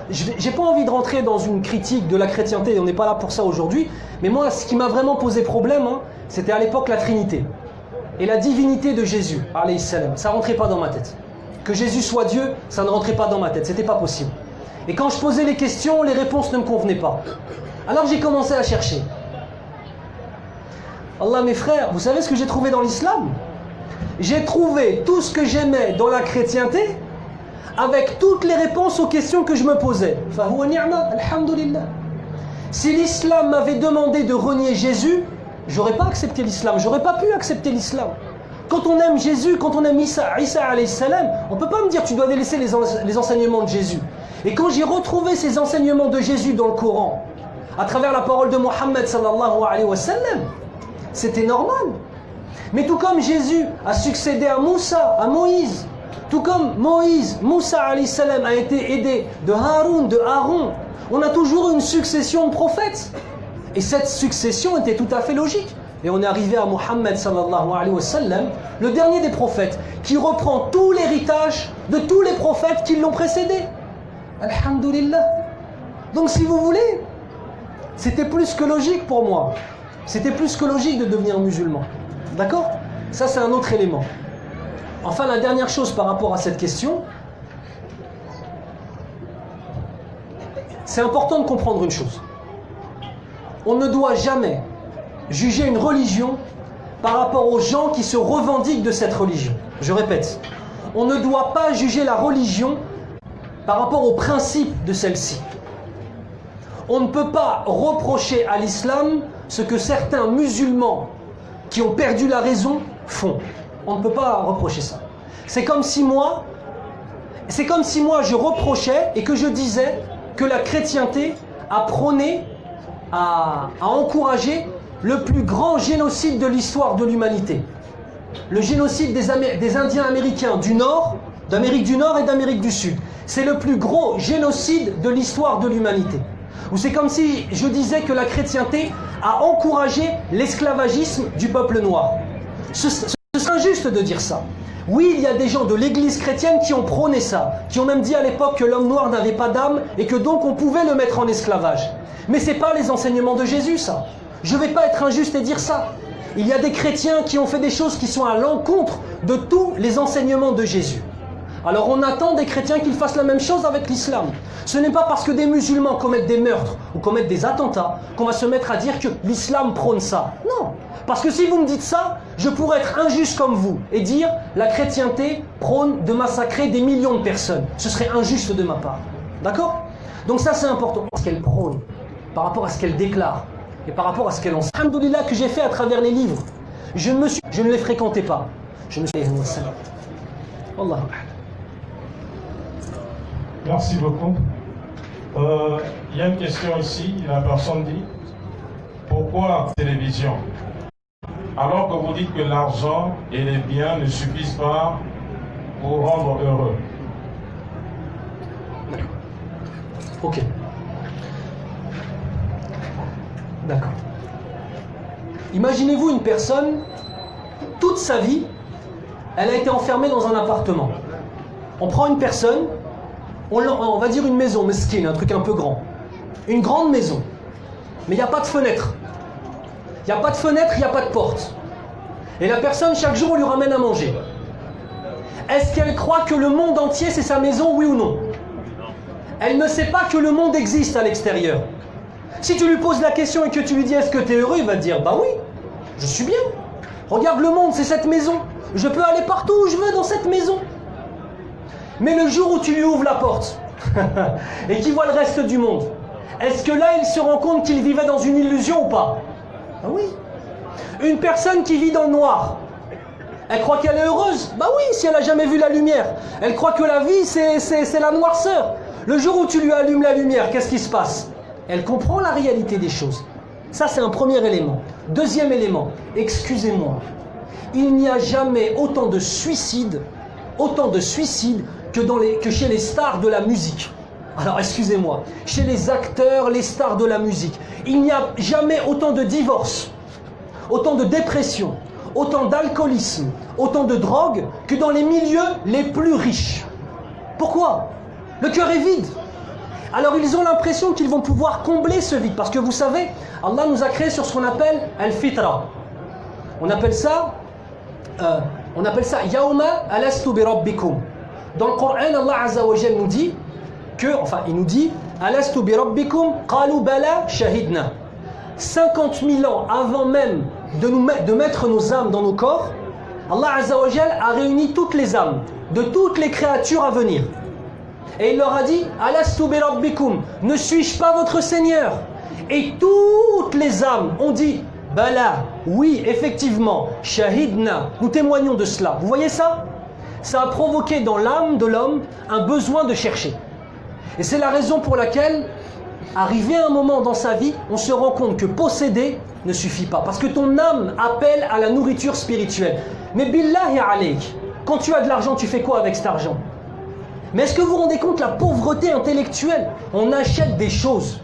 J'ai pas envie de rentrer dans une critique de la chrétienté, on n'est pas là pour ça aujourd'hui. Mais moi, ce qui m'a vraiment posé problème, c'était à l'époque la Trinité. Et la divinité de Jésus, alayhi salam. Ça rentrait pas dans ma tête. Que Jésus soit Dieu, ça ne rentrait pas dans ma tête, c'était pas possible. Et quand je posais les questions, les réponses ne me convenaient pas. Alors j'ai commencé à chercher. Allah, mes frères, vous savez ce que j'ai trouvé dans l'islam? J'ai trouvé tout ce que j'aimais dans la chrétienté avec toutes les réponses aux questions que je me posais. Fahuwa ni'ma, alhamdulillah. Si l'islam m'avait demandé de renier Jésus, j'aurais pas accepté l'islam, j'aurais pas pu accepter l'islam. Quand on aime Jésus, quand on aime Isa alayhi salam, on peut pas me dire tu dois délaisser les enseignements de Jésus. Et quand j'ai retrouvé ces enseignements de Jésus dans le Coran, à travers la parole de Mohammed sallallahu alayhi wa sallam, c'était normal. Mais tout comme Jésus a succédé à Moussa, à Moïse, tout comme Moussa alayhi salam a été aidé de Aaron, on a toujours une succession de prophètes. Et cette succession était tout à fait logique. Et on est arrivé à Mohammed sallallahu alayhi wa sallam, le dernier des prophètes, qui reprend tout l'héritage de tous les prophètes qui l'ont précédé. Alhamdulillah. Donc si vous voulez, c'était plus que logique pour moi. C'était plus que logique de devenir musulman. D'accord? Ça, c'est un autre élément. Enfin, la dernière chose par rapport à cette question, c'est important de comprendre une chose. On ne doit jamais juger une religion par rapport aux gens qui se revendiquent de cette religion. Je répète, on ne doit pas juger la religion par rapport aux principes de celle-ci. On ne peut pas reprocher à l'islam ce que certains musulmans qui ont perdu la raison font. On ne peut pas reprocher ça. C'est comme si moi je reprochais et que je disais que la chrétienté a prôné, a encouragé le plus grand génocide de l'histoire de l'humanité. Le génocide des Indiens américains du Nord, d'Amérique du Nord et d'Amérique du Sud. C'est le plus gros génocide de l'histoire de l'humanité. Ou c'est comme si je disais que la chrétienté a encouragé l'esclavagisme du peuple noir. Ce serait injuste de dire ça. Oui, il y a des gens de l'église chrétienne qui ont prôné ça, qui ont même dit à l'époque que l'homme noir n'avait pas d'âme et que donc on pouvait le mettre en esclavage. Mais ce n'est pas les enseignements de Jésus, ça. Je ne vais pas être injuste et dire ça. Il y a des chrétiens qui ont fait des choses qui sont à l'encontre de tous les enseignements de Jésus. Alors on attend des chrétiens qu'ils fassent la même chose avec l'islam. Ce n'est pas parce que des musulmans commettent des meurtres ou commettent des attentats qu'on va se mettre à dire que l'islam prône ça. Non. Parce que si vous me dites ça, je pourrais être injuste comme vous et dire la chrétienté prône de massacrer des millions de personnes. Ce serait injuste de ma part. D'accord? Donc ça c'est important. Ce qu'elle prône, par rapport à ce qu'elle déclare et par rapport à ce qu'elle enseigne. Alhamdoulilah que j'ai fait à travers les livres. Je ne les fréquentais pas. Je me suis dit, Wallah. Merci beaucoup. Il y a une question ici, la personne dit, pourquoi télévision? Alors que vous dites que l'argent et les biens ne suffisent pas pour rendre heureux. Ok. D'accord. Imaginez-vous une personne, toute sa vie, elle a été enfermée dans un appartement. On prend une personne, on va dire une maison, mesquine, un truc un peu grand. Une grande maison. Mais il n'y a pas de fenêtre. Il n'y a pas de fenêtre, il n'y a pas de porte. Et la personne, chaque jour, on lui ramène à manger. Est-ce qu'elle croit que le monde entier, c'est sa maison, oui ou non? Elle ne sait pas que le monde existe à l'extérieur. Si tu lui poses la question et que tu lui dis est-ce que tu es heureux, il va te dire bah oui, je suis bien. Regarde le monde, c'est cette maison. Je peux aller partout où je veux dans cette maison. Mais le jour où tu lui ouvres la porte et qu'il voit le reste du monde, est-ce que là il se rend compte qu'il vivait dans une illusion ou pas? Ah oui. Une personne qui vit dans le noir, elle croit qu'elle est heureuse? Bah oui, si elle n'a jamais vu la lumière. Elle croit que la vie c'est la noirceur. Le jour où tu lui allumes la lumière, qu'est-ce qui se passe? Elle comprend la réalité des choses. Ça c'est un premier élément. Deuxième élément, excusez-moi, il n'y a jamais autant de suicides que chez les stars de la musique. Alors excusez-moi, chez les acteurs, les stars de la musique, il n'y a jamais autant de divorces, autant de dépression, autant d'alcoolisme, autant de drogue que dans les milieux les plus riches. Pourquoi? Le cœur est vide. Alors ils ont l'impression qu'ils vont pouvoir combler ce vide. Parce que vous savez, Allah nous a créé sur ce qu'on appelle Al-Fitra. On appelle ça Yawma alastu bi rabbikum. Dans le Coran, Allah Azza wa Jal nous dit il nous dit alastu bi rabbikum qalu bala shahidna. 50 000 ans avant même de mettre nos âmes dans nos corps, Allah Azza wa Jal a réuni toutes les âmes de toutes les créatures à venir. Et il leur a dit alastu bi rabbikum, ne suis-je pas votre Seigneur? Et toutes les âmes ont dit Bala, oui, effectivement, shahidna, nous témoignons de cela. Vous voyez ça? Ça a provoqué dans l'âme de l'homme un besoin de chercher. Et c'est la raison pour laquelle, arrivé à un moment dans sa vie, on se rend compte que posséder ne suffit pas. Parce que ton âme appelle à la nourriture spirituelle. Mais billahi alayk, quand tu as de l'argent, tu fais quoi avec cet argent? Mais est-ce que vous vous rendez compte la pauvreté intellectuelle? On achète des choses.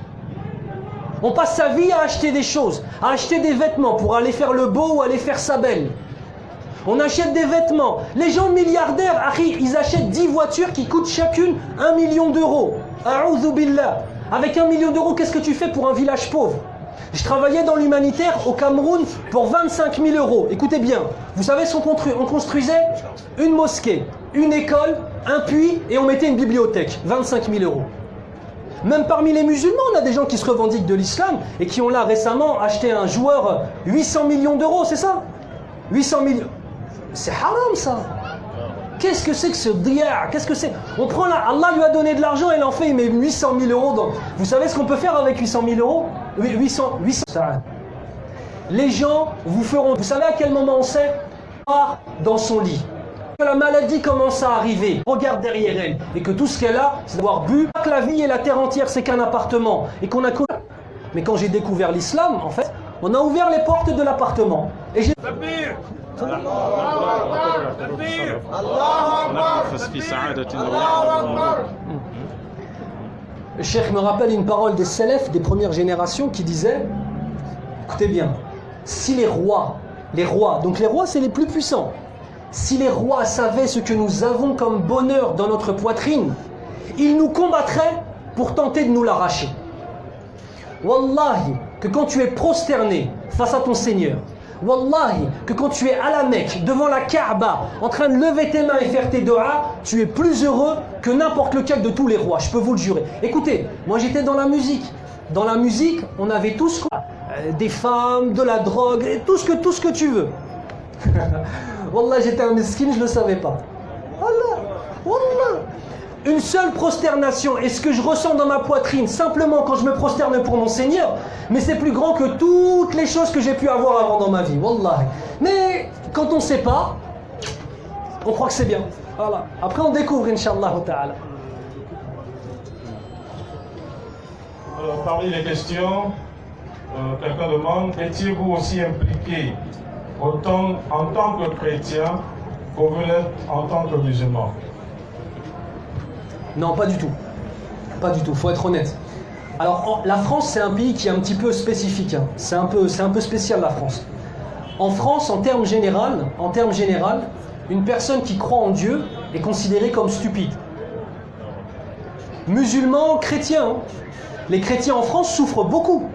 On passe sa vie à acheter des choses, à acheter des vêtements pour aller faire le beau ou aller faire sa belle. On achète des vêtements. Les gens milliardaires, ils achètent 10 voitures qui coûtent chacune 1 million d'euros. A'udhu billah. Avec 1 million d'euros, qu'est-ce que tu fais pour un village pauvre? Je travaillais dans l'humanitaire au Cameroun pour 25 000 euros. Écoutez bien, vous savez ce qu'on construisait? On construisait une mosquée, une école, un puits et on mettait une bibliothèque. 25 000 euros. Même parmi les musulmans, on a des gens qui se revendiquent de l'islam et qui ont là récemment acheté un joueur 800 millions d'euros, c'est ça? 800 millions. C'est haram ça. Qu'est-ce que c'est que ce diya? Qu'est-ce que c'est? On prend là, Allah lui a donné de l'argent, il en fait, il met 800 000 euros dans. Vous savez ce qu'on peut faire avec 800 000 euros? 800. Les gens vous feront. Vous savez à quel moment on sait? Dans son lit. Que la maladie commence à arriver, regarde derrière elle, et que tout ce qu'elle a, c'est d'avoir bu. Que la vie et la terre entière, c'est qu'un appartement, et qu'on a. Mais quand j'ai découvert l'islam, en fait, on a ouvert les portes de l'appartement. Et j'ai. Le cheikh me rappelle une parole des salafs des premières générations qui disait, écoutez bien, si les rois, donc les rois c'est les plus puissants, si les rois savaient ce que nous avons comme bonheur dans notre poitrine, ils nous combattraient pour tenter de nous l'arracher. Wallahi, que quand tu es prosterné face à ton Seigneur, Wallahi, que quand tu es à la Mecque, devant la Kaaba, en train de lever tes mains et faire tes doigts, tu es plus heureux que n'importe lequel de tous les rois, je peux vous le jurer. Écoutez, moi j'étais dans la musique. Dans la musique, on avait tout ce des femmes, de la drogue, tout ce que tu veux. Wallah, j'étais un mesquin, je ne le savais pas. Wallah, wallah. Une seule prosternation, et ce que je ressens dans ma poitrine, simplement quand je me prosterne pour mon Seigneur, mais c'est plus grand que toutes les choses que j'ai pu avoir avant dans ma vie. Wallah. Mais quand on ne sait pas, on croit que c'est bien. Voilà. Après, on découvre, Inch'Allah ta'ala. Parmi les questions, quelqu'un demande, étiez-vous aussi impliqué en tant que chrétien que vous l'êtes en tant que musulman? Non, pas du tout. Pas du tout, faut être honnête. Alors, la France, c'est un pays qui est un petit peu spécifique. Hein. C'est un peu spécial, la France. En France, en termes général, une personne qui croit en Dieu est considérée comme stupide. Musulmans, chrétiens, hein. Les chrétiens en France souffrent beaucoup.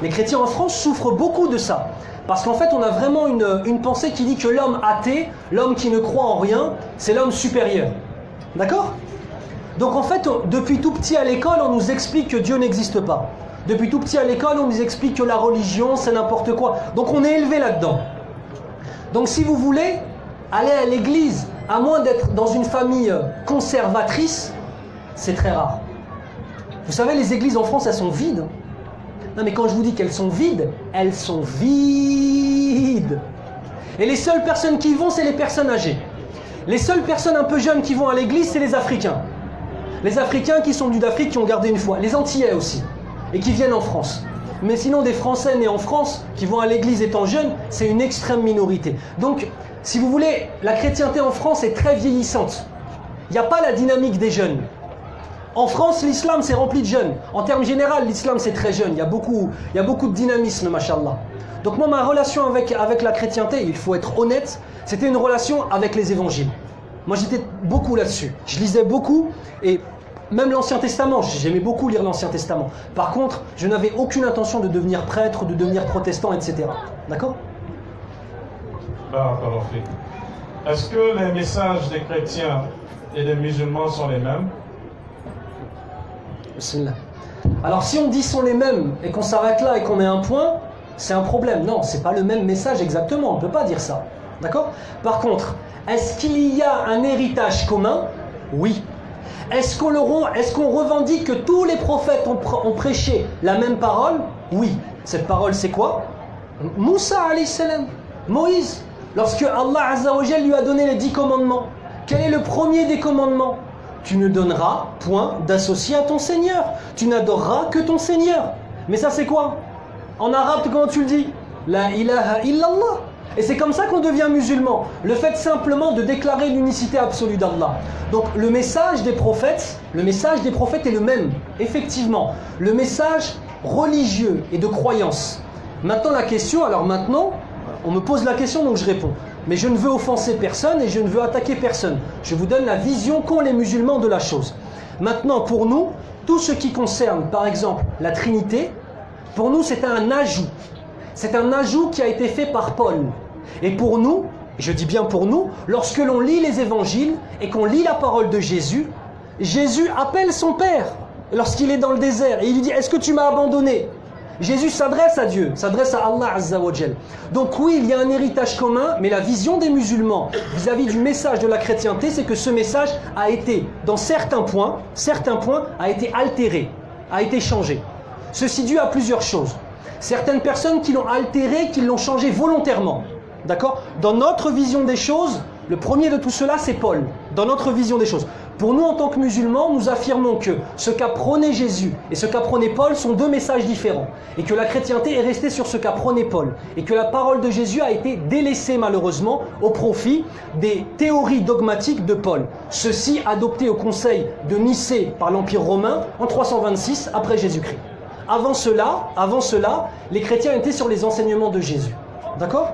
Les chrétiens en France souffrent beaucoup de ça. Parce qu'en fait, on a vraiment une pensée qui dit que l'homme athée, l'homme qui ne croit en rien, c'est l'homme supérieur. D'accord ? Donc en fait, depuis tout petit à l'école, on nous explique que Dieu n'existe pas. Depuis tout petit à l'école, on nous explique que la religion, c'est n'importe quoi. Donc on est élevé là-dedans. Donc si vous voulez aller à l'église, à moins d'être dans une famille conservatrice, c'est très rare. Vous savez, les églises en France, elles sont vides. Non mais quand je vous dis qu'elles sont vides, elles sont vides. Et les seules personnes qui y vont, c'est les personnes âgées. Les seules personnes un peu jeunes qui vont à l'église, c'est les Africains. Les Africains qui sont venus d'Afrique, qui ont gardé une foi. Les Antillais aussi. Et qui viennent en France. Mais sinon, des Français nés en France, qui vont à l'église étant jeunes, c'est une extrême minorité. Donc, si vous voulez, la chrétienté en France est très vieillissante. Il n'y a pas la dynamique des jeunes. En France, l'islam, c'est rempli de jeunes. En termes généraux, l'islam, c'est très jeune. Il y a beaucoup de dynamisme, mashallah. Donc moi, ma relation avec la chrétienté, il faut être honnête, c'était une relation avec les évangiles. Moi, j'étais beaucoup là-dessus. Je lisais beaucoup, et même l'Ancien Testament, j'aimais beaucoup lire l'Ancien Testament. Par contre, je n'avais aucune intention de devenir prêtre, de devenir protestant, etc. D'accord ? D'accord, ok. Est-ce que les messages des chrétiens et des musulmans sont les mêmes? Bismillah. Alors si on dit sont les mêmes et qu'on s'arrête là et qu'on met un point, c'est un problème. Non, c'est pas le même message exactement, on ne peut pas dire ça. D'accord ? Par contre, est-ce qu'il y a un héritage commun ? Oui. Est-ce qu'on revendique que tous les prophètes ont prêché la même parole ? Oui. Cette parole, c'est quoi ? Moussa alayhi salam, Moïse, lorsque Allah Azza wa Jal lui a donné les 10 commandements. Quel est le premier des commandements ? Tu ne donneras point d'associé à ton Seigneur. Tu n'adoreras que ton Seigneur. Mais ça c'est quoi ? En arabe, comment tu le dis ? La ilaha illallah. Et c'est comme ça qu'on devient musulman. Le fait simplement de déclarer l'unicité absolue d'Allah. Donc le message des prophètes est le même. Effectivement, le message religieux et de croyance. Maintenant la question, on me pose la question donc je réponds. Mais je ne veux offenser personne et je ne veux attaquer personne. Je vous donne la vision qu'ont les musulmans de la chose. Maintenant, pour nous, tout ce qui concerne, par exemple, la Trinité, pour nous, c'est un ajout. C'est un ajout qui a été fait par Paul. Et pour nous, je dis bien pour nous, lorsque l'on lit les évangiles et qu'on lit la parole de Jésus, Jésus appelle son Père lorsqu'il est dans le désert. Et il lui dit, est-ce que tu m'as abandonné ? Jésus s'adresse à Dieu, s'adresse à Allah Azza wa Jal. Donc oui, il y a un héritage commun, mais la vision des musulmans vis-à-vis du message de la chrétienté, c'est que ce message a été, dans certains points, a été altéré, a été changé. Ceci dû à plusieurs choses. Certaines personnes qui l'ont altéré, qui l'ont changé volontairement. D'accord ? Dans notre vision des choses, le premier de tout cela, c'est Paul. Dans notre vision des choses. Pour nous, en tant que musulmans, nous affirmons que ce qu'apprenait Jésus et ce qu'apprenait Paul sont deux messages différents. Et que la chrétienté est restée sur ce qu'apprenait Paul. Et que la parole de Jésus a été délaissée malheureusement au profit des théories dogmatiques de Paul. Ceci adopté au conseil de Nicée par l'Empire romain en 326 après Jésus-Christ. Avant cela, les chrétiens étaient sur les enseignements de Jésus. D'accord ?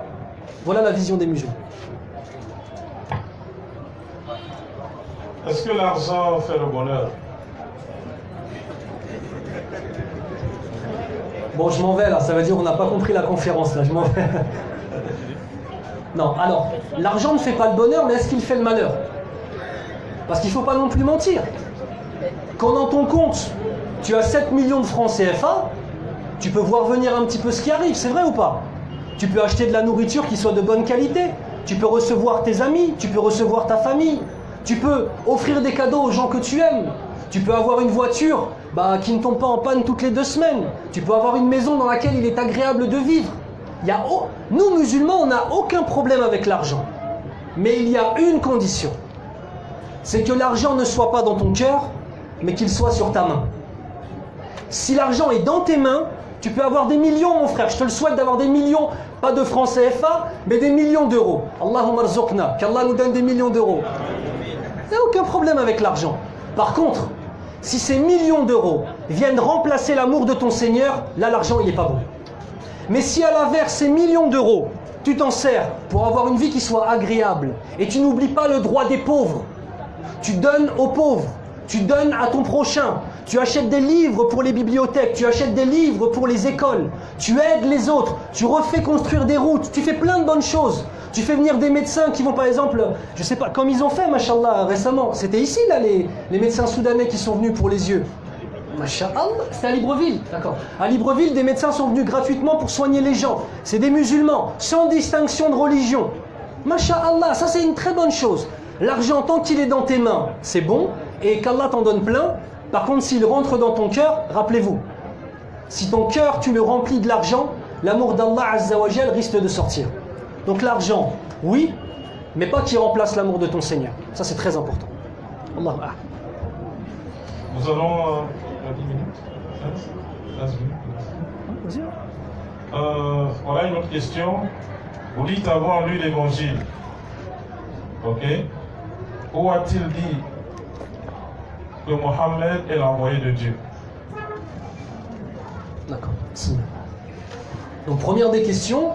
Voilà la vision des musulmans. Est-ce que l'argent fait le bonheur? Bon, je m'en vais là, ça veut dire qu'on n'a pas compris la conférence là, je m'en vais. Non, alors, l'argent ne fait pas le bonheur, mais est-ce qu'il fait le malheur? Parce qu'il ne faut pas non plus mentir. Quand dans ton compte, tu as 7 millions de francs CFA, tu peux voir venir un petit peu ce qui arrive, c'est vrai ou pas? Tu peux acheter de la nourriture qui soit de bonne qualité, tu peux recevoir tes amis, tu peux recevoir ta famille, tu peux offrir des cadeaux aux gens que tu aimes, tu peux avoir une voiture qui ne tombe pas en panne toutes les 2 semaines, tu peux avoir une maison dans laquelle il est agréable de vivre. Nous musulmans, on n'a aucun problème avec l'argent. Mais il y a une condition. C'est que l'argent ne soit pas dans ton cœur, mais qu'il soit sur ta main. Si l'argent est dans tes mains, tu peux avoir des millions, mon frère. Je te le souhaite d'avoir des millions, pas de francs CFA, mais des millions d'euros. Allahumma rzuqna, qu'Allah nous donne des millions d'euros. Il n'y a aucun problème avec l'argent. Par contre, si ces millions d'euros viennent remplacer l'amour de ton Seigneur, là l'argent il n'est pas bon. Mais si à l'inverse, ces millions d'euros, tu t'en sers pour avoir une vie qui soit agréable, et tu n'oublies pas le droit des pauvres, tu donnes aux pauvres, tu donnes à ton prochain, tu achètes des livres pour les bibliothèques, tu achètes des livres pour les écoles, tu aides les autres, tu refais construire des routes, tu fais plein de bonnes choses. Tu fais venir des médecins qui vont par exemple, je sais pas, comme ils ont fait, machallah, récemment. C'était ici, là, les médecins soudanais qui sont venus pour les yeux. Machallah, c'était à Libreville, d'accord. À Libreville, des médecins sont venus gratuitement pour soigner les gens. C'est des musulmans, sans distinction de religion. Machallah, ça c'est une très bonne chose. L'argent, tant qu'il est dans tes mains, c'est bon, et qu'Allah t'en donne plein. Par contre, s'il rentre dans ton cœur, rappelez-vous, si ton cœur, tu le remplis de l'argent, l'amour d'Allah Azza wa Jal risque de sortir. Donc l'argent, oui, mais pas qui remplace l'amour de ton Seigneur. Ça, c'est très important. Allahu Akbar. Nous allons 10 minutes, 15 minutes. Voilà une autre question. Vous dites avoir lu l'évangile. Ok. Où a-t-il dit que Mohammed est l'envoyé de Dieu? D'accord. Donc première des questions,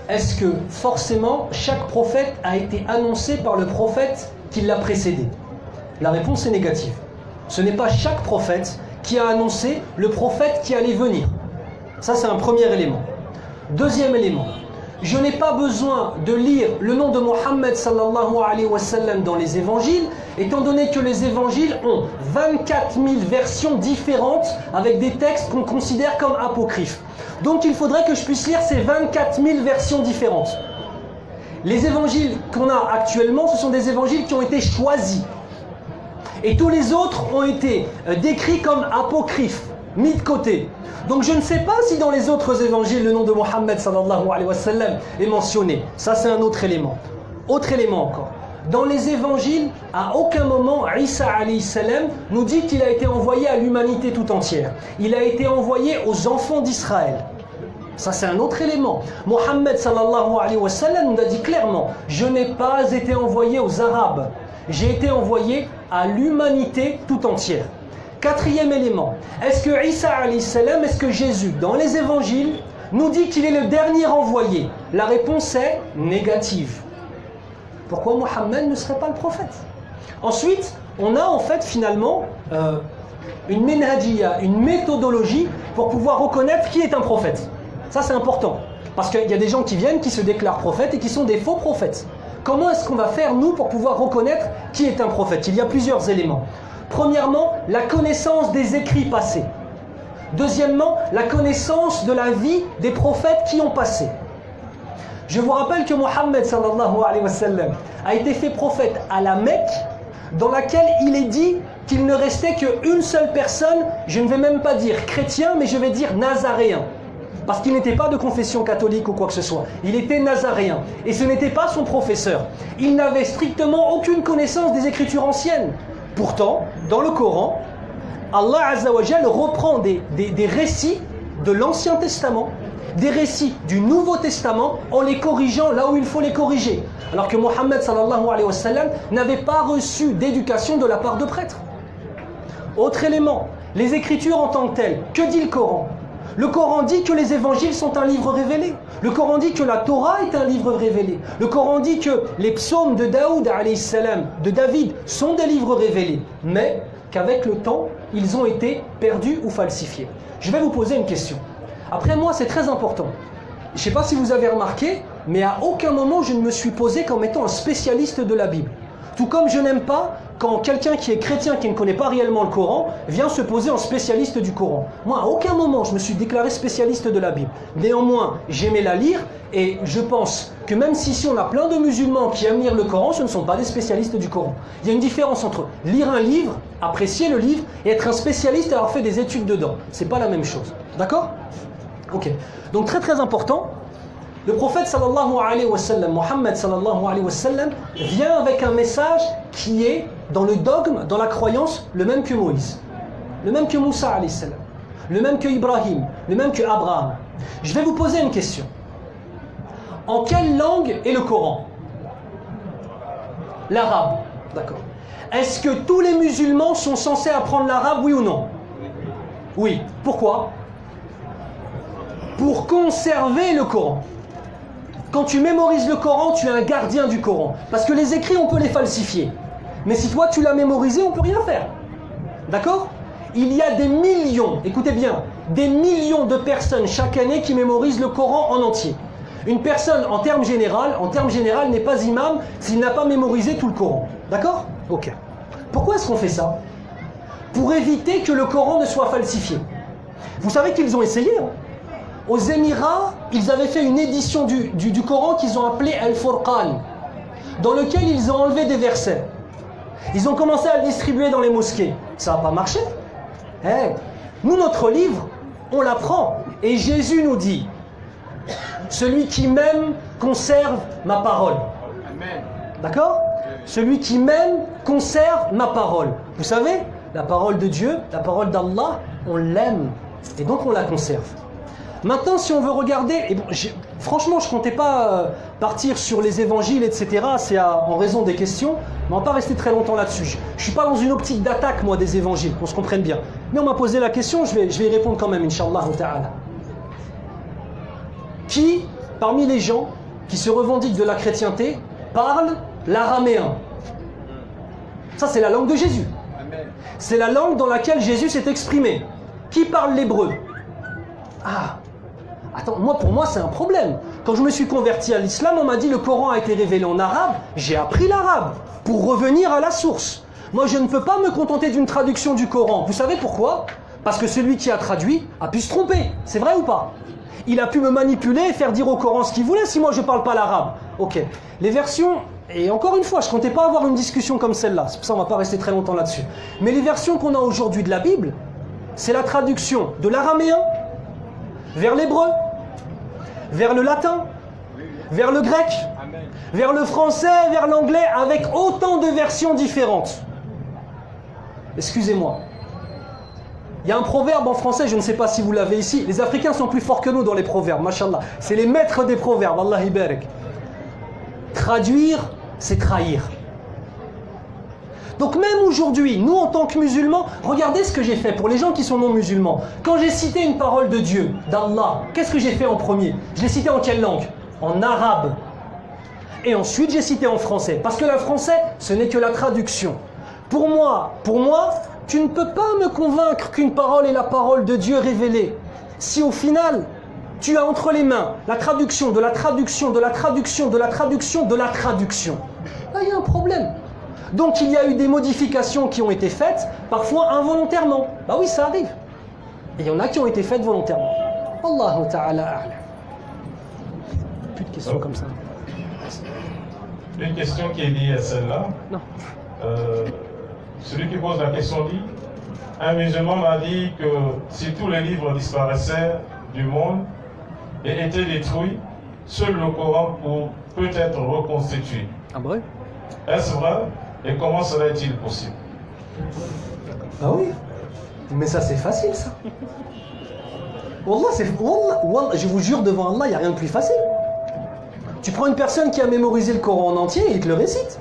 est-ce que forcément chaque prophète a été annoncé par le prophète qui l'a précédé? La réponse est négative. Ce n'est pas chaque prophète qui a annoncé le prophète qui allait venir. Ça, c'est un premier élément. Deuxième élément, je n'ai pas besoin de lire le nom de Mohammed sallallahu alayhi wa sallam dans les évangiles, étant donné que les évangiles ont 24 000 versions différentes avec des textes qu'on considère comme apocryphes. Donc il faudrait que je puisse lire ces 24 000 versions différentes. Les évangiles qu'on a actuellement, ce sont des évangiles qui ont été choisis. Et tous les autres ont été décrits comme apocryphes, mis de côté. Donc je ne sais pas si dans les autres évangiles le nom de Mohammed sallallahu alayhi wa sallam est mentionné. Ça c'est un autre élément. Autre élément encore. Dans les évangiles, à aucun moment Isa alayhi salam nous dit qu'il a été envoyé à l'humanité tout entière. Il a été envoyé aux enfants d'Israël. Ça c'est un autre élément. Mohammed sallallahu alayhi wa sallam nous a dit clairement: je n'ai pas été envoyé aux Arabes. J'ai été envoyé à l'humanité tout entière. Quatrième élément, est-ce que Isa alayhi salam, est-ce que Jésus, dans les évangiles, nous dit qu'il est le dernier envoyé? La réponse est négative. Pourquoi Mohammed ne serait pas le prophète? Ensuite, on a en fait finalement une minhajiyya, une méthodologie pour pouvoir reconnaître qui est un prophète. Ça c'est important, parce qu'il y a des gens qui viennent, qui se déclarent prophètes et qui sont des faux prophètes. Comment est-ce qu'on va faire, nous, pour pouvoir reconnaître qui est un prophète? Il y a plusieurs éléments. Premièrement, la connaissance des écrits passés. Deuxièmement, la connaissance de la vie des prophètes qui ont passé. Je vous rappelle que Mohammed sallallahu alayhi wa sallam a été fait prophète à la Mecque, dans laquelle il est dit qu'il ne restait qu'une seule personne, je ne vais même pas dire chrétien, mais je vais dire nazaréen. Parce qu'il n'était pas de confession catholique ou quoi que ce soit. Il était nazaréen. Et ce n'était pas son professeur. Il n'avait strictement aucune connaissance des écritures anciennes. Pourtant, dans le Coran, Allah Azza wa Jal reprend des récits de l'Ancien Testament, des récits du Nouveau Testament, en les corrigeant là où il faut les corriger. Alors que Mohammed sallallahu alayhi wa sallam n'avait pas reçu d'éducation de la part de prêtres. Autre élément, les écritures en tant que telles. Que dit le Coran? Le Coran dit que les évangiles sont un livre révélé. Le Coran dit que la Torah est un livre révélé. Le Coran dit que les psaumes de Daoud alayhi salam, de David, sont des livres révélés. Mais qu'avec le temps, ils ont été perdus ou falsifiés. Je vais vous poser une question. Après moi, c'est très important. Je ne sais pas si vous avez remarqué, mais à aucun moment je ne me suis posé comme étant un spécialiste de la Bible. Tout comme je n'aime pas quand quelqu'un qui est chrétien, qui ne connaît pas réellement le Coran, vient se poser en spécialiste du Coran. Moi, à aucun moment, je me suis déclaré spécialiste de la Bible. Néanmoins, j'aimais la lire et je pense que même si ici on a plein de musulmans qui aiment lire le Coran, ce ne sont pas des spécialistes du Coran. Il y a une différence entre lire un livre, apprécier le livre, et être un spécialiste et avoir fait des études dedans. C'est pas la même chose. D'accord ? Ok. Donc très très important. Le prophète sallallahu alayhi wa sallam, Mohammed sallallahu alayhi wa sallam, vient avec un message qui est dans le dogme, dans la croyance, le même que Moïse, le même que Moussa alayhi salam, le même que Ibrahim, le même que Abraham. Je vais vous poser une question. En quelle langue est le Coran ? L'arabe. D'accord. Est-ce que tous les musulmans sont censés apprendre l'arabe, oui ou non ? Oui. Pourquoi ? Pour conserver le Coran. Quand tu mémorises le Coran, tu es un gardien du Coran. Parce que les écrits, on peut les falsifier. Mais si toi, tu l'as mémorisé, on ne peut rien faire. D'accord ? Il y a des millions, écoutez bien, des millions de personnes chaque année qui mémorisent le Coran en entier. Une personne, en termes général, n'est pas imam s'il n'a pas mémorisé tout le Coran. D'accord ? Ok. Pourquoi est-ce qu'on fait ça ? Pour éviter que le Coran ne soit falsifié. Vous savez qu'ils ont essayé, hein ? Aux Émirats, ils avaient fait une édition du Coran qu'ils ont appelée Al-Furqan, dans lequel ils ont enlevé des versets. Ils ont commencé à le distribuer dans les mosquées. Ça n'a pas marché. Nous, notre livre, on l'apprend. Et Jésus nous dit, celui qui m'aime conserve ma parole. D'accord ? Celui qui m'aime conserve ma parole. Vous savez, la parole de Dieu, la parole d'Allah, on l'aime. Et donc on la conserve. Maintenant, si on veut regarder, et bon, franchement, je ne comptais pas partir sur les évangiles, etc. C'est en raison des questions, mais on ne va pas rester très longtemps là-dessus. Je ne suis pas dans une optique d'attaque, moi, des évangiles, qu'on se comprenne bien. Mais on m'a posé la question, je vais y répondre quand même, Inch'Allah ta'ala. Qui, parmi les gens qui se revendiquent de la chrétienté, parle l'araméen ? Ça, c'est la langue de Jésus. C'est la langue dans laquelle Jésus s'est exprimé. Qui parle l'hébreu ? Ah, attends, pour moi, c'est un problème. Quand je me suis converti à l'islam, on m'a dit le Coran a été révélé en arabe. J'ai appris l'arabe pour revenir à la source. Moi, je ne peux pas me contenter d'une traduction du Coran. Vous savez pourquoi ? Parce que celui qui a traduit a pu se tromper. C'est vrai ou pas ? Il a pu me manipuler et faire dire au Coran ce qu'il voulait si moi je ne parle pas l'arabe. Ok. Les versions, et encore une fois, je ne comptais pas avoir une discussion comme celle-là. C'est pour ça qu'on ne va pas rester très longtemps là-dessus. Mais les versions qu'on a aujourd'hui de la Bible, c'est la traduction de l'araméen vers l'hébreu, vers le latin, vers le grec, vers le français, vers l'anglais, avec autant de versions différentes. Excusez-moi. Il y a un proverbe en français, je ne sais pas si vous l'avez ici. Les Africains sont plus forts que nous dans les proverbes, mashallah. C'est les maîtres des proverbes, Allah ibarak. Traduire, c'est trahir. Donc même aujourd'hui, nous en tant que musulmans, regardez ce que j'ai fait pour les gens qui sont non musulmans. Quand j'ai cité une parole de Dieu, d'Allah, qu'est-ce que j'ai fait en premier ? Je l'ai cité en quelle langue ? En arabe. Et ensuite j'ai cité en français. Parce que le français, ce n'est que la traduction. Pour moi, tu ne peux pas me convaincre qu'une parole est la parole de Dieu révélée. Si au final, tu as entre les mains la traduction de la traduction, de la traduction, de la traduction, de la traduction, là il y a un problème. Donc il y a eu des modifications qui ont été faites, parfois involontairement. Bah oui, ça arrive. Et il y en a qui ont été faites volontairement. Allahu ta'ala a'lam. Plus de questions comme ça. Une question qui est liée à celle-là. Non. Celui qui pose la question dit, un musulman m'a dit que si tous les livres disparaissaient du monde et étaient détruits, seul le Coran peut être reconstitué. Ah vrai ? Est-ce vrai? Et comment serait-il possible? Ah oui, mais ça c'est facile ça. Wallah, je vous jure devant Allah, il n'y a rien de plus facile. Tu prends une personne qui a mémorisé le Coran en entier et il te le récite.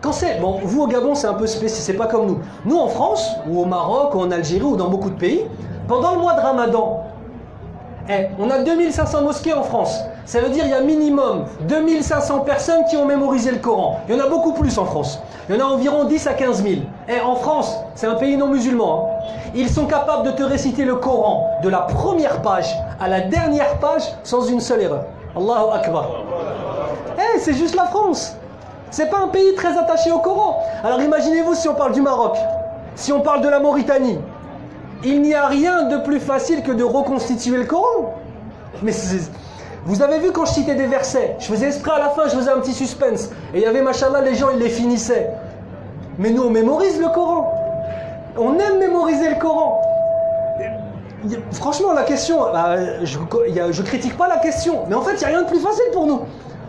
Quand c'est... Bon, vous au Gabon c'est un peu spécial, c'est pas comme nous. Nous en France, ou au Maroc, ou en Algérie, ou dans beaucoup de pays, pendant le mois de Ramadan, on a 2500 mosquées en France. Ça veut dire qu'il y a minimum 2500 personnes qui ont mémorisé le Coran. Il y en a beaucoup plus en France. Il y en a environ 10 à 15 000. En France, c'est un pays non musulman. Ils sont capables de te réciter le Coran de la première page à la dernière page sans une seule erreur. Allahu Akbar. Eh, c'est juste la France. C'est pas un pays très attaché au Coran. Alors imaginez-vous si on parle du Maroc, si on parle de la Mauritanie. Il n'y a rien de plus facile que de reconstituer le Coran. Mais vous avez vu quand je citais des versets, je faisais exprès à la fin, je faisais un petit suspense. Et il y avait, machallah, les gens, ils les finissaient. Mais nous, on mémorise le Coran. On aime mémoriser le Coran. Franchement, la question, je critique pas la question. Mais en fait, il n'y a rien de plus facile pour nous.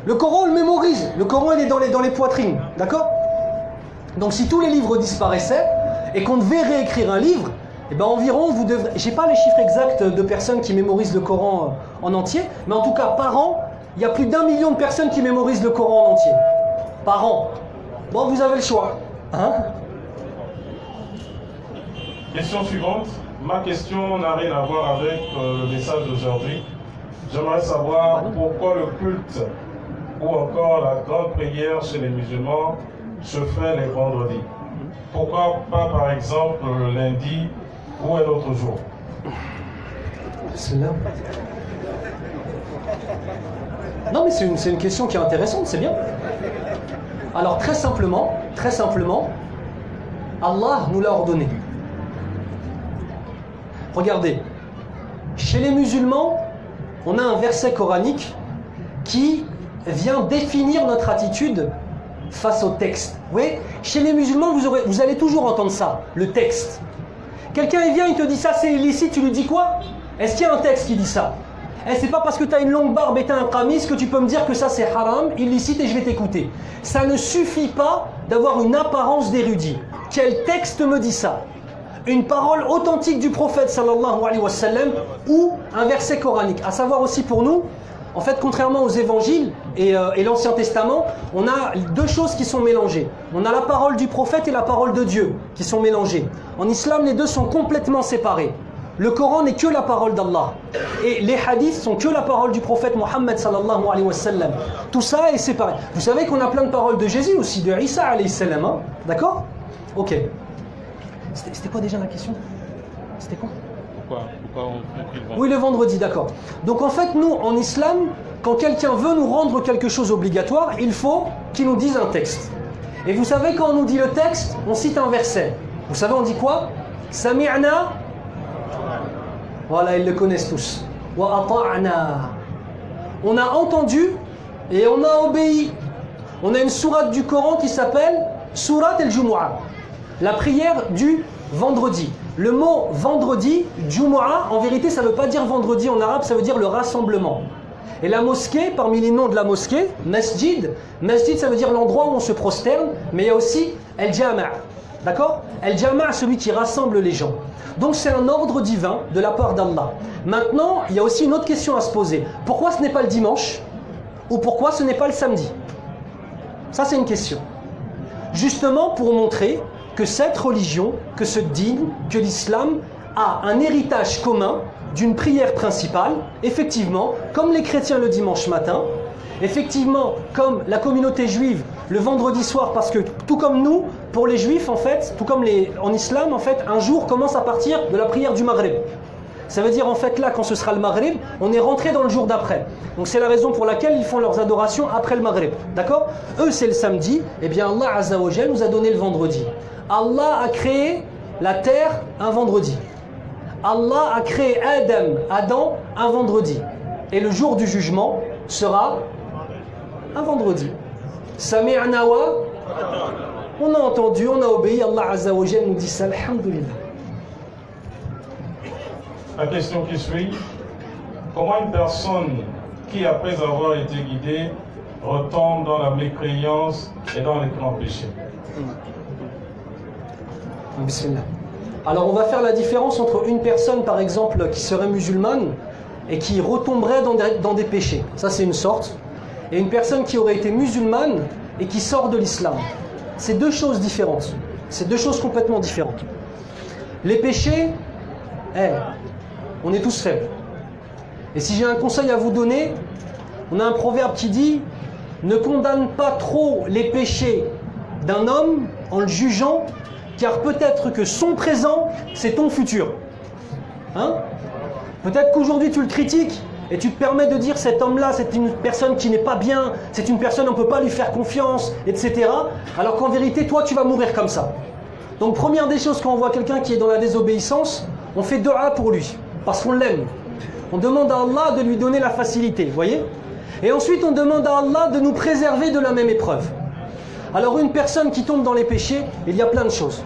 Le Coran, on le mémorise. Le Coran, il est dans les poitrines. D'accord? Donc, si tous les livres disparaissaient et qu'on devait réécrire un livre, eh ben environ, vous devrez... J'ai pas les chiffres exacts de personnes qui mémorisent le Coran en entier, mais en tout cas, par an, il y a plus d'1 million de personnes qui mémorisent le Coran en entier. Par an. Bon, vous avez le choix. Hein? Question suivante. Ma question n'a rien à voir avec le message d'aujourd'hui. J'aimerais savoir pourquoi le culte ou encore la grande prière chez les musulmans se fait les vendredis. Pourquoi pas par exemple le lundi ou un autre jour? Non mais c'est une question qui est intéressante, c'est bien. Alors très simplement, Allah nous l'a ordonné. Regardez, chez les musulmans, on a un verset coranique qui vient définir notre attitude face au texte. Vous voyez, chez les musulmans, vous allez toujours entendre ça, le texte. Quelqu'un il vient, il te dit ça c'est illicite, tu lui dis quoi? Est-ce qu'il y a un texte qui dit ça? Et c'est pas parce que tu as une longue barbe et tu as un qamis que tu peux me dire que ça c'est haram, illicite et je vais t'écouter. Ça ne suffit pas d'avoir une apparence d'érudit. Quel texte me dit ça? Une parole authentique du prophète sallallahu alayhi wa sallam ou un verset coranique. À savoir aussi pour nous, en fait, contrairement aux évangiles et l'Ancien Testament, on a deux choses qui sont mélangées. On a la parole du prophète et la parole de Dieu qui sont mélangées. En islam, les deux sont complètement séparés. Le Coran n'est que la parole d'Allah. Et les hadiths sont que la parole du prophète Mohammed sallallahu alayhi wa sallam. Tout ça est séparé. Vous savez qu'on a plein de paroles de Jésus aussi, de Isa alayhi salam. Hein? D'accord? Ok. C'était quoi déjà la question? C'était quoi? Pourquoi on prie le vendredi? Oui, le vendredi, d'accord. Donc en fait, nous, en islam, quand quelqu'un veut nous rendre quelque chose obligatoire, il faut qu'il nous dise un texte. Et vous savez, quand on nous dit le texte, on cite un verset. Vous savez, on dit quoi? Sami'na. Voilà, ils le connaissent tous. Wa ata'na. On a entendu et on a obéi. On a une sourate du Coran qui s'appelle Surat al-Jumu'ah. La prière du vendredi. Le mot vendredi, Jumu'ah, en vérité, ça ne veut pas dire vendredi en arabe, ça veut dire le rassemblement. Et la mosquée, parmi les noms de la mosquée, Masjid, Masjid, ça veut dire l'endroit où on se prosterne, mais il y a aussi El-Jama'. D'accord? El-Jama', celui qui rassemble les gens. Donc c'est un ordre divin de la part d'Allah. Maintenant, il y a aussi une autre question à se poser. Pourquoi ce n'est pas le dimanche? Ou pourquoi ce n'est pas le samedi? Ça, c'est une question. Justement pour montrer que cette religion, que ce dîn, que l'islam a un héritage commun d'une prière principale, effectivement, comme les chrétiens le dimanche matin, effectivement, comme la communauté juive le vendredi soir, parce que tout comme nous, pour les juifs en fait, tout comme en islam en fait, un jour commence à partir de la prière du Maghrib. Ça veut dire en fait là, quand ce sera le Maghrib, on est rentré dans le jour d'après. Donc c'est la raison pour laquelle ils font leurs adorations après le Maghrib. D'accord? Eux c'est le samedi, et bien Allah Azza wa Jal nous a donné le vendredi. Allah a créé la terre un vendredi. Allah a créé Adam un vendredi. Et le jour du jugement sera un vendredi. Sami'na wa, on a entendu, on a obéi, Allah Azza wa Jal nous dit ça, alhamdulillah. La question qui suit, comment une personne qui, après avoir été guidée, retombe dans la mécréance et dans les grands péchés? Bismillah. Alors on va faire la différence entre une personne par exemple qui serait musulmane et qui retomberait dans des péchés. Ça c'est une sorte. Et une personne qui aurait été musulmane et qui sort de l'islam. C'est deux choses différentes. C'est deux choses complètement différentes. Les péchés, on est tous faibles. Et si j'ai un conseil à vous donner, on a un proverbe qui dit « Ne condamne pas trop les péchés d'un homme en le jugeant, car peut-être que son présent, c'est ton futur. » Hein? Peut-être qu'aujourd'hui tu le critiques, et tu te permets de dire cet homme-là, c'est une personne qui n'est pas bien, c'est une personne, on ne peut pas lui faire confiance, etc. Alors qu'en vérité, toi, tu vas mourir comme ça. Donc, première des choses, quand on voit quelqu'un qui est dans la désobéissance, on fait dua pour lui, parce qu'on l'aime. On demande à Allah de lui donner la facilité, vous voyez? Et ensuite, on demande à Allah de nous préserver de la même épreuve. Alors, une personne qui tombe dans les péchés, il y a plein de choses.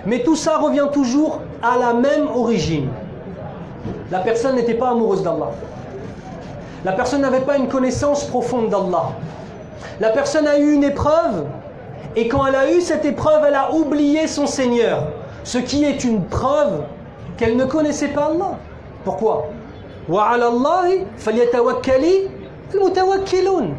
Mais tout ça revient toujours à la même origine. La personne n'était pas amoureuse d'Allah. La personne n'avait pas une connaissance profonde d'Allah. La personne a eu une épreuve, et quand elle a eu cette épreuve, elle a oublié son Seigneur. Ce qui est une preuve qu'elle ne connaissait pas Allah. Pourquoi? وَعَلَى اللَّهِ فَلْيَتَوَكَّلِ الْمُتَوَكِّلُونَ.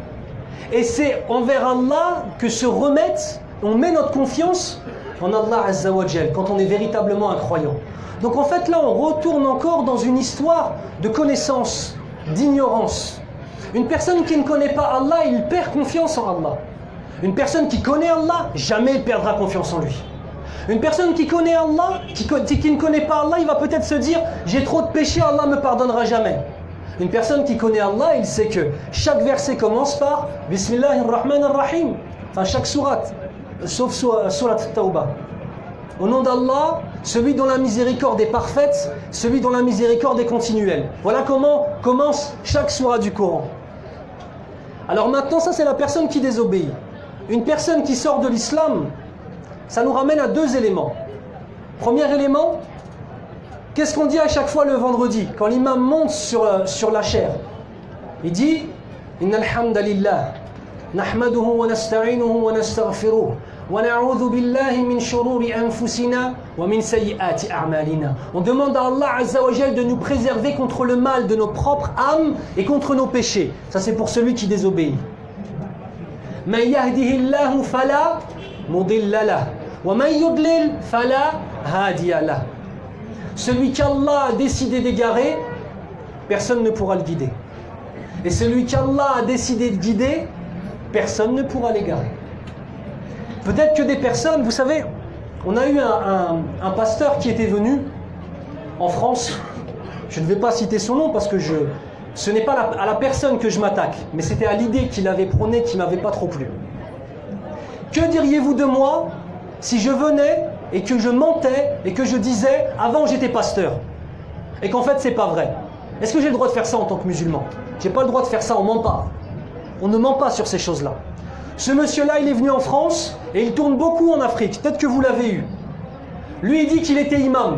Et c'est envers Allah que se remettent, on met notre confiance en Allah Azza wa Jal, quand on est véritablement un croyant. Donc en fait là on retourne encore dans une histoire de connaissance, d'ignorance. Une personne qui ne connaît pas Allah, il perd confiance en Allah. Une personne qui connaît Allah, jamais il perdra confiance en lui. Une personne qui connaît Allah, qui ne connaît pas Allah, il va peut-être se dire j'ai trop de péchés, Allah ne me pardonnera jamais. Une personne qui connaît Allah, il sait que chaque verset commence par Bismillahirrahmanirrahim. Enfin chaque sourate, sauf sourate Tawbah. Au nom d'Allah, celui dont la miséricorde est parfaite, celui dont la miséricorde est continuelle. Voilà comment commence chaque sourate du Coran. Alors maintenant, ça c'est la personne qui désobéit. Une personne qui sort de l'islam, ça nous ramène à deux éléments. Premier élément, qu'est-ce qu'on dit à chaque fois le vendredi, quand l'imam monte sur la chaire? Il dit Innal hamdalillah, nahmaduhu wa nasta'inuhu wa nastaghfiruh. On demande à Allah Azza wa Jal de nous préserver contre le mal de nos propres âmes et contre nos péchés. Ça c'est pour celui qui désobéit. Man yahdihillahu fala mudilla lahu wa man yudlil fala hadiya lahu. Celui qu'Allah a décidé d'égarer, personne ne pourra le guider. Et celui qu'Allah a décidé de guider, personne ne pourra l'égarer. Peut-être que des personnes, vous savez, on a eu un pasteur qui était venu en France. Je ne vais pas citer son nom parce que ce n'est pas à la personne que je m'attaque, mais c'était à l'idée qu'il avait prônée qui ne m'avait pas trop plu. Que diriez-vous de moi si je venais et que je mentais et que je disais avant j'étais pasteur et qu'en fait c'est pas vrai? Est-ce que j'ai le droit de faire ça en tant que musulman? J'ai pas le droit de faire ça, on ment pas. On ne ment pas sur ces choses-là. Ce monsieur-là, il est venu en France et il tourne beaucoup en Afrique. Peut-être que vous l'avez eu. Lui, il dit qu'il était imam.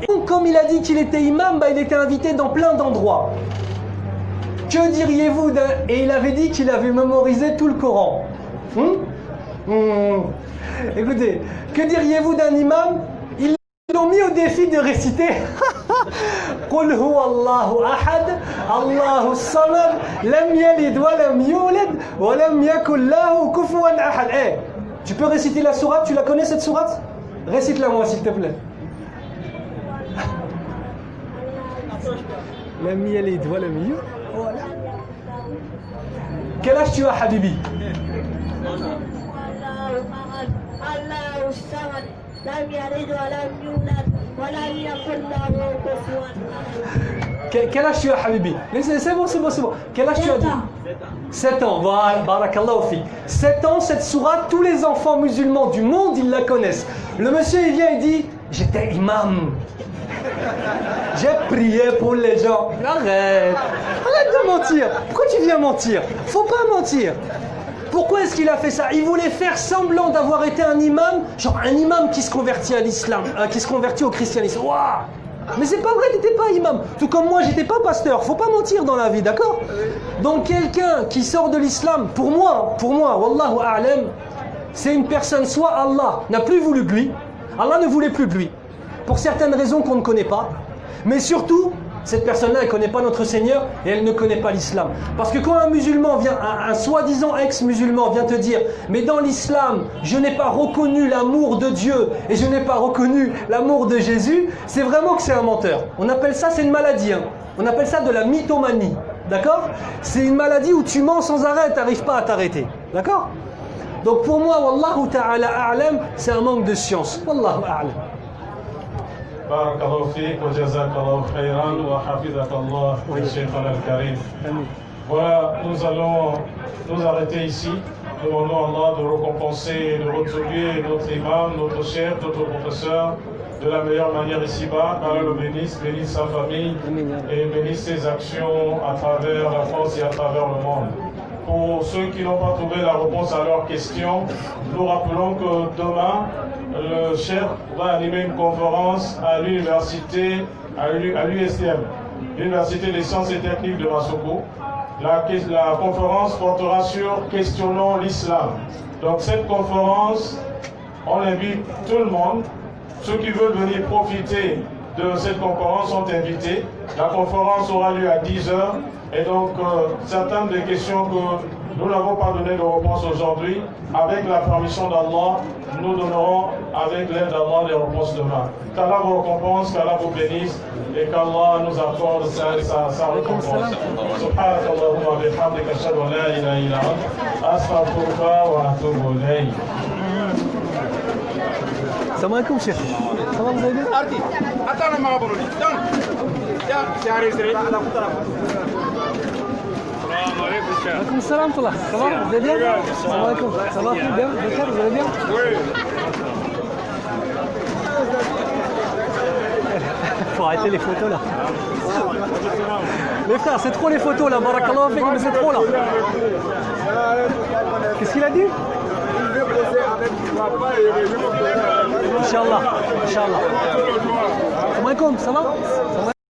Et donc, comme il a dit qu'il était imam, il était invité dans plein d'endroits. Que diriez-vous d'un... Et il avait dit qu'il avait mémorisé tout le Coran. Écoutez, que diriez-vous d'un imam? Ils l'ont mis au défi de réciter Qul huwa Allahu ahad, Allahu samad, lam yalid wa lam yulad, wa lam yakul lahu kufuwan ahad. Hey, tu peux réciter la sourate? Tu la connais cette sourate? Récite-la moi s'il te plaît. Lam yalid wa lam yulad. Quel âge tu as, Habibi? Allahu samad, lam yalid wa lam yulad. Quel âge tu as, Habibi? C'est bon. Quel âge tu as dit? 7 ans. Voilà, barakallahu fi. 7 ans, cette sourate, tous les enfants musulmans du monde, ils la connaissent. Le monsieur, il vient et dit, j'étais imam. J'ai prié pour les gens. Arrête de mentir. Pourquoi tu viens mentir? Faut pas mentir. Pourquoi est-ce qu'il a fait ça? Il voulait faire semblant d'avoir été un imam, genre un imam qui se convertit à l'islam, qui se convertit au christianisme. Waouh! Mais c'est pas vrai, t'étais pas imam. Tout comme moi, j'étais pas pasteur. Faut pas mentir dans la vie, d'accord? Donc quelqu'un qui sort de l'islam, pour moi, wallahu a'lam, c'est une personne, soit Allah n'a plus voulu de lui, Allah ne voulait plus de lui, pour certaines raisons qu'on ne connaît pas, mais surtout, cette personne-là, elle ne connaît pas notre Seigneur et elle ne connaît pas l'islam. Parce que quand un musulman vient, un soi-disant ex-musulman vient te dire « Mais dans l'islam, je n'ai pas reconnu l'amour de Dieu et je n'ai pas reconnu l'amour de Jésus », c'est vraiment que c'est un menteur. On appelle ça, c'est une maladie. On appelle ça de la mythomanie. D'accord? C'est une maladie où tu mens sans arrêt, tu n'arrives pas à t'arrêter. D'accord? Donc pour moi, wallahu ta'ala a'lam, c'est un manque de science. Wallahu a'lam. بارك الله فيك وجزاك الله خيرا وحفظك الله يا شيخنا الكريم. Voilà, nous allons nous arrêter ici. Demandons à Allah de récompenser et de retrouver notre imam, notre chef, notre professeur de la meilleure manière ici-bas. Allah le bénisse, bénisse sa famille et bénisse ses actions à travers la France et à travers le monde. Pour ceux qui n'ont pas trouvé la réponse à leurs questions, nous rappelons que demain, le chef va animer une conférence à l'université, à l'USTM, l'Université des sciences et techniques de Massoko. La conférence portera sur questionnant l'islam. Donc cette conférence, on invite tout le monde. Ceux qui veulent venir profiter de cette conférence sont invités. La conférence aura lieu à 10 h. Et donc, certaines des questions que nous n'avons pas donné de réponse aujourd'hui, avec la permission d'Allah, nous donnerons avec l'aide d'Allah les réponses demain. Qu'Allah vous récompense, qu'Allah vous bénisse et qu'Allah nous accorde sa récompense. Subhanaka Allahumma wa bihamdika ashhadu an la ilaha illa anta astaghfiruka wa atubu ilayk. Salam alaikum, Cheikh. Ça va, vous allez bien? Arti, attends la main, Bonoli. Tiens, c'est enregistré. Alaikum salam, Toula. Ça va, vous allez bien? Salam alaikum. Ça va, bien? Vous allez bien? Oui. Faut arrêter les photos là. Les frères, c'est trop les photos là, barakallah fik, mais c'est trop là. Qu'est-ce qu'il a dit? Il veut poser avec papa et Inch'Allah, Inch'Allah. Salam alaikum, ça va?